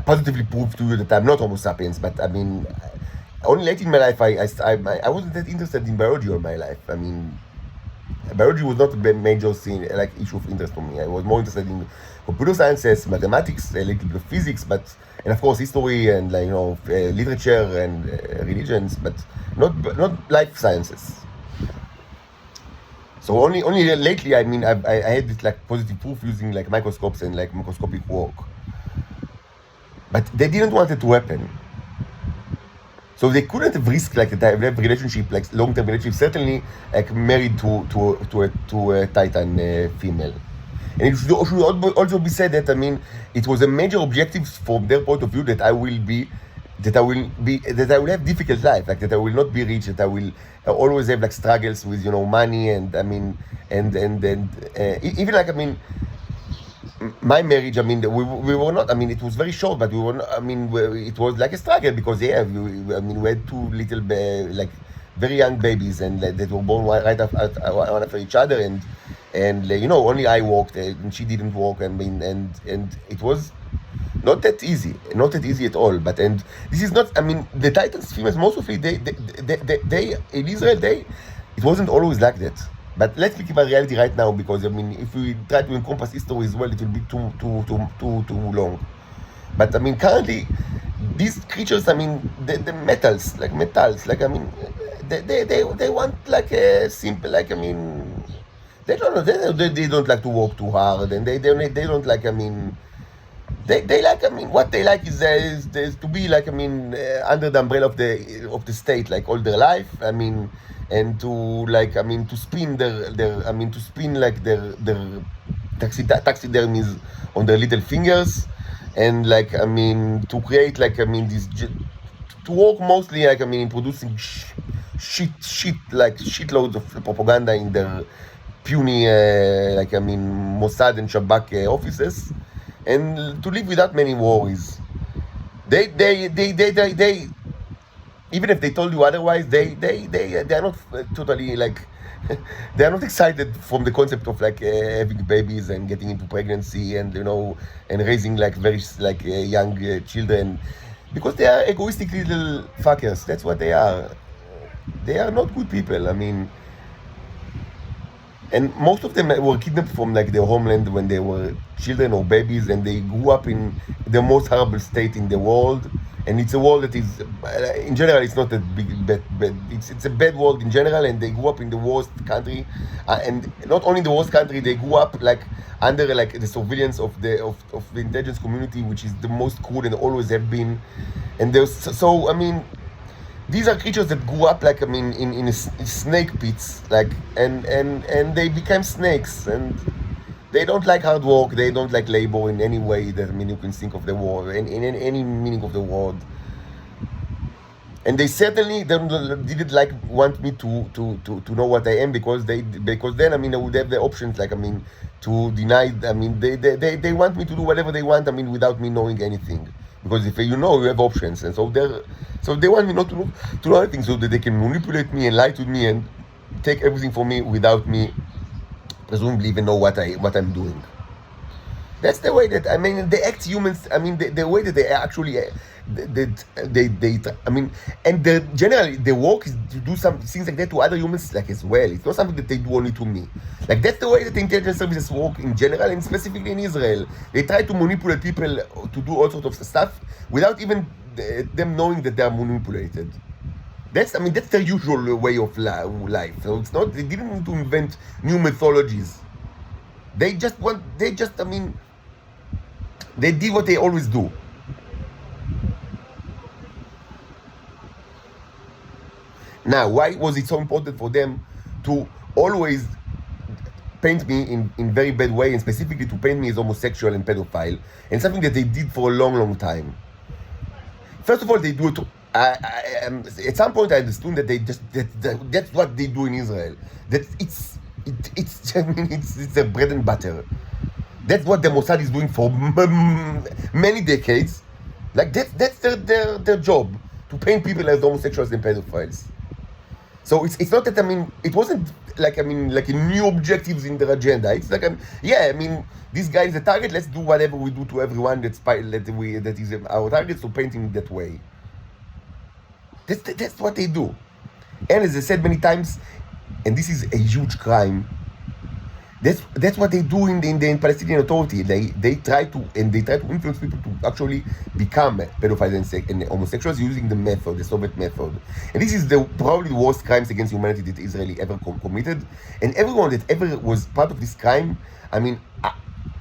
positively proved to you that I'm not Homo sapiens. But I mean, only late in my life, I wasn't that interested in biology all my life. I mean, biology was not a major scene, like issue of interest for me. I was more interested in computer sciences, mathematics, a little bit of physics, and of course history and, like, you know, literature and religions, but not life sciences. So only lately, I mean, I had this like positive proof using like microscopes and like microscopic work, but they didn't want it to happen. So they couldn't have risked like a relationship, like long-term relationship, certainly like married to a Titan female. And it should also be said that, I mean, it was a major objective from their point of view that I will have difficult life, like that I will not be rich, that I will always have like struggles with, you know, money, and I mean, and even like, I mean, my marriage, I mean, we were not, I mean, it was very short, but we were not, I mean, it was like a struggle, because I mean, we had two little, like, very young babies, and that were born right after each other, and you know, only I worked, and she didn't work, I mean, and it was not that easy at all. But, and this is not, I mean, the Titans females, mostly they in Israel, it wasn't always like that. But let's speak about reality right now, because, I mean, if we try to encompass history as well, it will be too long. But I mean, currently, these creatures, I mean, the metals, like, I mean, they want like a simple, like, I mean, they don't like to work too hard, and they don't like, I mean, they like, I mean, what they like is to be like, I mean, under the umbrella of the state, like, all their life. I mean, and to, like, I mean, to spin like their taxidermies on their little fingers, and, like, I mean, to create, like, I mean, to work mostly, like, I mean, in producing shitloads of propaganda in their puny, like, I mean, Mossad and Shabak offices, and to live without many worries. They even if they told you otherwise, they are not totally, like, they are not excited from the concept of, like, having babies and getting into pregnancy, and, you know, and raising, like, very, like, young children, because they are egoistic little fuckers. That's what they are. They are not good people. I mean, and most of them were kidnapped from, like, their homeland when they were children or babies, and they grew up in the most horrible state in the world. And it's a world that is, in general, it's not a bad. It's a bad world in general, and they grew up in the worst country, and not only the worst country, they grew up, like, under, like, the surveillance of the intelligence community, which is the most cruel and always have been. And there's, so, I mean, these are creatures that grew up, like, I mean, in snake pits, like, and they became snakes, and they don't like hard work, they don't like labor in any way that, I mean, you can think of the word, in any meaning of the word. And they certainly didn't like want me to know what I am, because then, I mean, I would have the options, like, I mean, to deny. I mean, they want me to do whatever they want, I mean, without me knowing anything, because if you know, you have options, and so they want me not to know anything, so that they can manipulate me and lie to me and take everything from me without me presumably even know what I'm doing. That's the way that, I mean, they act humans. I mean, the way that they actually, I mean, and generally the work is to do some things like that to other humans like as well. It's not something that they do only to me. Like that's the way that the intelligence services work in general, and specifically in Israel. They try to manipulate people to do all sorts of stuff without even them knowing that they are manipulated. That's, I mean, that's their usual way of life. So it's not, they didn't need to invent new mythologies. They just, I mean, they did what they always do. Now, why was it so important for them to always paint me in very bad way, and specifically to paint me as homosexual and pedophile, and something that they did for a long, long time? First of all, they do it. At some point, I understood that they just that's what they do in Israel. That it's I mean, it's a bread and butter. That's what the Mossad is doing for many decades. Like that's their job, to paint people as homosexuals and pedophiles. So it's not that, I mean, it wasn't like, I mean, like a new objectives in their agenda. It's like, yeah, I mean, this guy is a target. Let's do whatever we do to everyone that is our target, so painting that way. That's what they do. And as I said many times, and this is a huge crime, that's what they do in the Palestinian Authority. They try to influence people to actually become pedophiles and homosexuals using the Soviet method. And this is probably the worst crimes against humanity that Israel ever committed. And everyone that ever was part of this crime, I mean,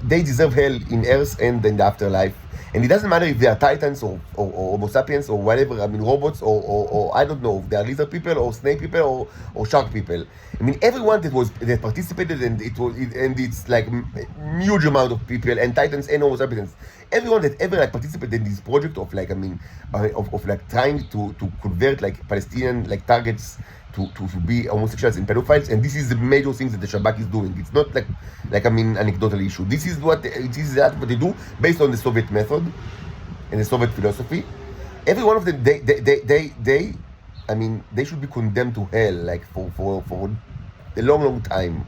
they deserve hell in earth and in the afterlife. And it doesn't matter if they are titans or Homo sapiens or whatever, I mean, robots or I don't know, if they are lizard people or snake people or shark people. I mean, everyone that participated, and it's like a huge amount of people, and titans and Homo sapiens, everyone that ever like participated in this project of like, I mean, of like trying to convert like Palestinian like targets to be homosexuals and pedophiles. And this is the major things that the Shabak is doing. It's not like I mean, anecdotal issue. This is what they do based on the Soviet method and the Soviet philosophy. Every one of them, they I mean, they should be condemned to hell, like for a long, long time.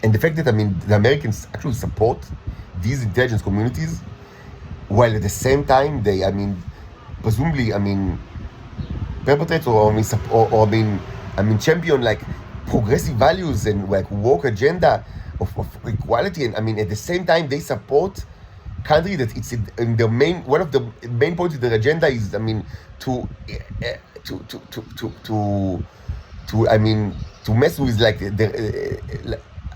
And the fact that, I mean, the Americans actually support these intelligence communities, while at the same time they, I mean, presumably, I mean, perpetrate or I mean, champion like progressive values and like woke agenda of equality, and I mean, at the same time they support country that it's in the main, one of the main points of their agenda is, I mean, to I mean, to mess with like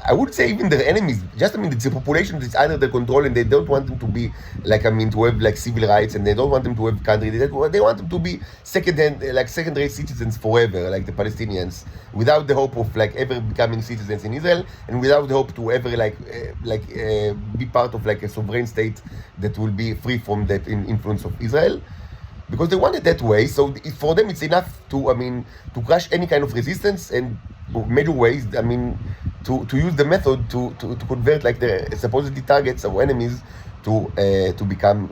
I would say even their enemies. Just, I mean, it's a population that's under their control, and they don't want them to be like, I mean, to have like civil rights, and they don't want them to have country. They want them to be second-rate citizens forever, like the Palestinians, without the hope of like ever becoming citizens in Israel, and without the hope to ever be part of like a sovereign state that will be free from the influence of Israel. Because they want it that way, so for them it's enough to, I mean, to crush any kind of resistance, and major ways, I mean, to use the method to convert like the supposedly targets or enemies to become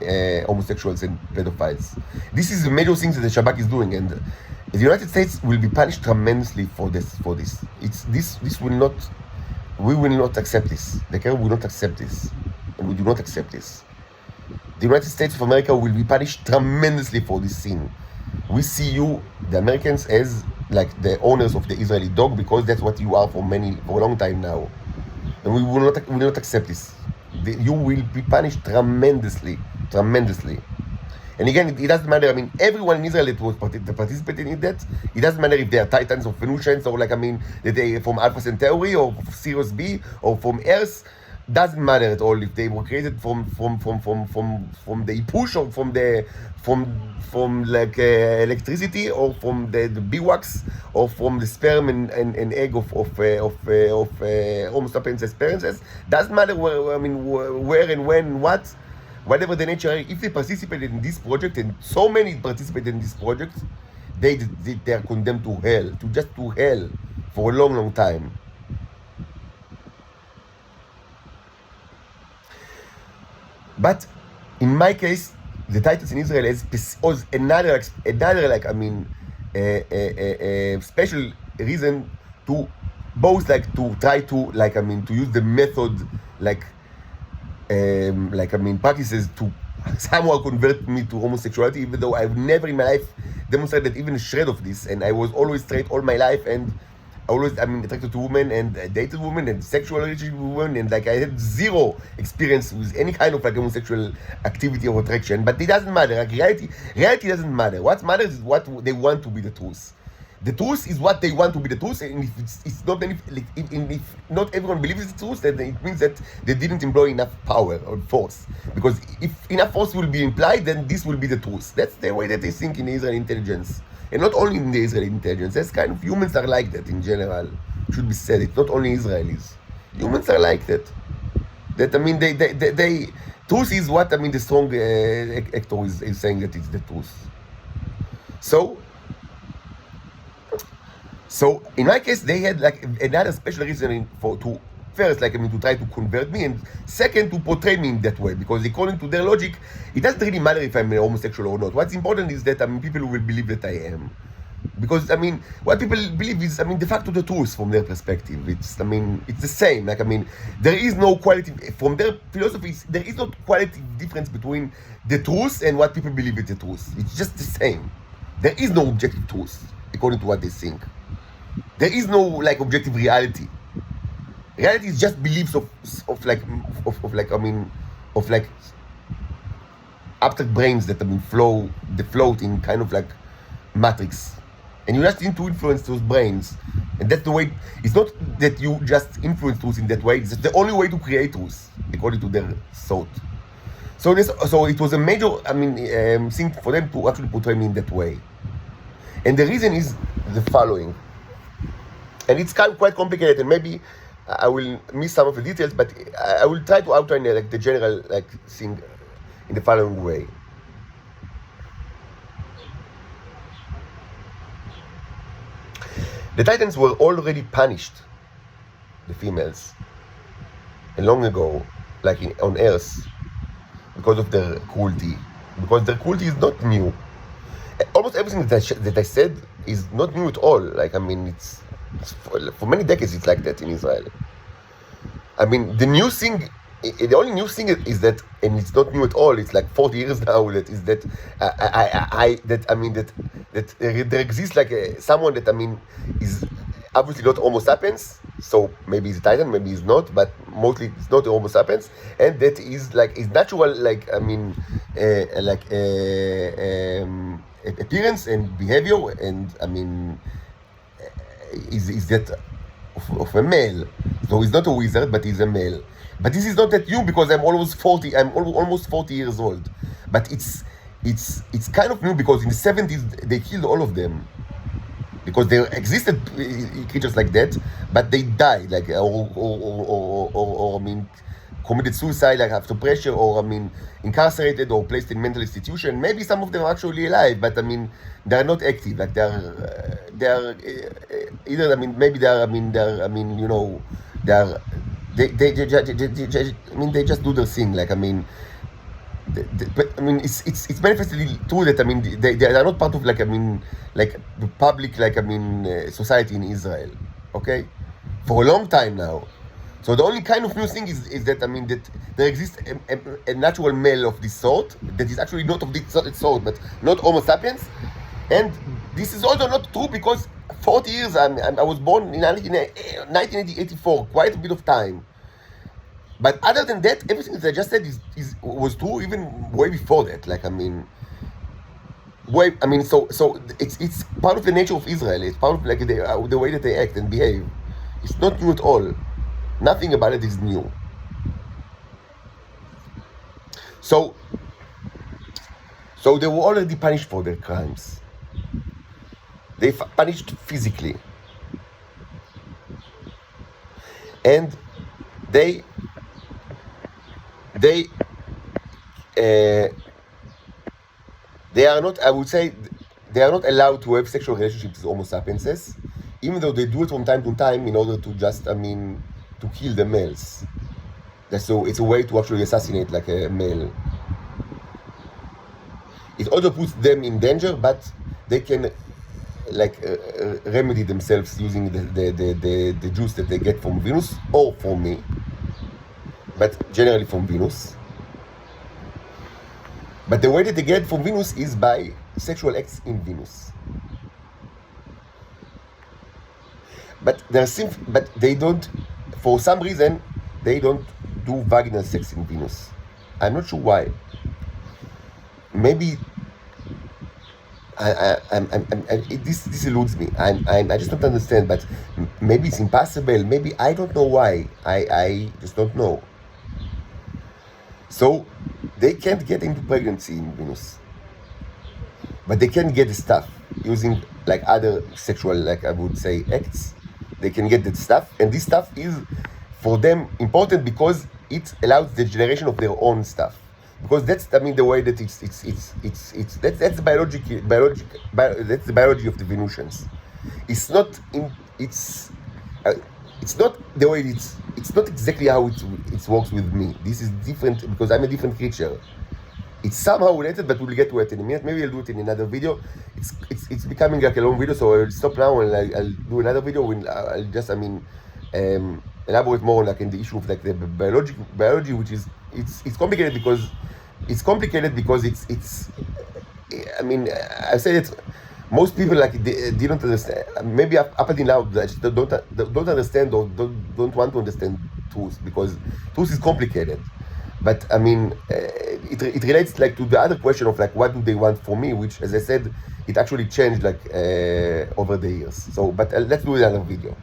homosexuals and pedophiles. This is the major things that the Shabak is doing, and the United States will be punished tremendously for this. This will not, we will not accept this. The Cairo will not accept this, and we do not accept this. The United States of America will be punished tremendously for this sin. We see you, the Americans, as like the owners of the Israeli dog, because that's what you are for a long time now. And we will not accept this. You will be punished tremendously. And again, it doesn't matter. I mean, everyone in Israel that was participating in that, it doesn't matter if they are Titans or Venusians, or like, I mean, that they from Alpha Centauri or Sirius B or from Earth. Doesn't matter at all if they were created from the push, or from like electricity, or from the beeswax, or from the sperm and egg of Homo sapiens experiences. Doesn't matter where, I mean, where and when and what, whatever the nature. If they participated in this project, and so many participated in this project, they are condemned to hell, to hell for a long, long time. But in my case, the Titans in Israel was another like, I mean, a special reason to both like to try to to use the method practices to somehow convert me to homosexuality, even though I've never in my life demonstrated even a shred of this, and I was always straight all my life, and always attracted to women and dated women and sexual relationship with women, and I had zero experience with any kind of homosexual activity or attraction. But it doesn't matter. Reality doesn't matter. What matters is what they want to be the truth. The truth is what they want to be the truth, and if it's not if not everyone believes it's the truth, then it means that they didn't employ enough power or force. Because if enough force will be implied, then this will be the truth. That's the way that they think in the Israeli intelligence, and not only in the Israeli intelligence. That's kind of humans are like that in general. Should be said. It's not only Israelis. Humans are like that. That they truth is what the strong actor is saying that it's the truth. So in my case, they had another special reason to first to try to convert me, and second to portray me in that way, because according to their logic, it doesn't really matter if I'm a homosexual or not. What's important is that people will believe that I am, because what people believe is de facto the truth from their perspective. It's it's the same. There is no quality from their philosophy. There is no quality difference between the truth and what people believe is the truth. It's just the same. There is no objective truth according to what they think. There is no objective reality. Reality is just beliefs of abstract brains that float in kind of matrix, and you just need to influence those brains, and that's the way. It's not that you just influence truth in that way. It's the only way to create truth according to their thought. So it was a major thing for them to actually portray me in that way, and the reason is the following. And it's quite complicated, and maybe I will miss some of the details, but I will try to outline the general thing in the following way. The Titans were already punished, the females, long ago, on Earth, because of their cruelty. Because their cruelty is not new. Almost everything that I said is not new at all. It's for many decades it's like that in Israel. The new thing, the only new thing is that, and it's not new at all. It's 40 years now. That is that there exists someone that is obviously not Homo sapiens. So maybe he's a Titan, maybe he's not, but mostly it's not a Homo sapiens, and that is is natural appearance and behavior, and is that of a male. So he's not a wizard, but he's a male. But this is not that new, because I'm almost 40. I'm almost 40 years old. But it's kind of new, because in the 70s they killed all of them, because there existed creatures like that, but they died, or committed suicide, after pressure, or incarcerated or placed in mental institution. Maybe some of them are actually alive, but they are not active. They are either maybe they are they just do their thing. It's manifestly true that they are not part of the public society in Israel. Okay, for a long time now. So the only kind of new thing is that that there exists a natural male of this sort that is actually not of this sort, but not Homo sapiens. And this is also not true, because 40 years, I was born in 1984, quite a bit of time. But other than that, everything that I just said was true even way before that. So it's part of the nature of Israel. It's part of the way that they act and behave. It's not new at all. Nothing about it is new. So they were already punished for their crimes. They punished physically, and they are not. I would say they are not allowed to have sexual relationships with Homo sapienses, even though they do it from time to time in order to just to kill the males. So it's a way to actually assassinate a male. It also puts them in danger, but they can remedy themselves using the juice that they get from Venus or from me, but generally from Venus. But the way that they get from Venus is by sexual acts in Venus. But they don't, for some reason, they don't do vaginal sex in Venus. I'm not sure why. Maybe this eludes me. I just don't understand. But maybe it's impossible. Maybe I don't know why. I just don't know. So they can't get into pregnancy in Venus, but they can get the stuff using like other sexual, like I would say, acts. They can get that stuff, and this stuff is for them important because it allows the generation of their own stuff. Because that's, I mean, the way that that's the that's the biology of the Venusians. It's not the way it's not exactly how it works with me. This is different because I'm a different creature. It's somehow related, but we'll get to it in a minute. Maybe I'll do it in another video. It's becoming like a long video, so I'll stop now and I'll do another video when I'll just elaborate more on like in the issue of like the biology, which is it's complicated because it's I mean, I say it. Most people like they don't understand. Maybe up until now, they just don't understand or don't want to understand truth because truth is complicated. But I mean, it relates like to the other question of like what do they want from me, which, as I said, it actually changed like over the years. So, but let's do another video.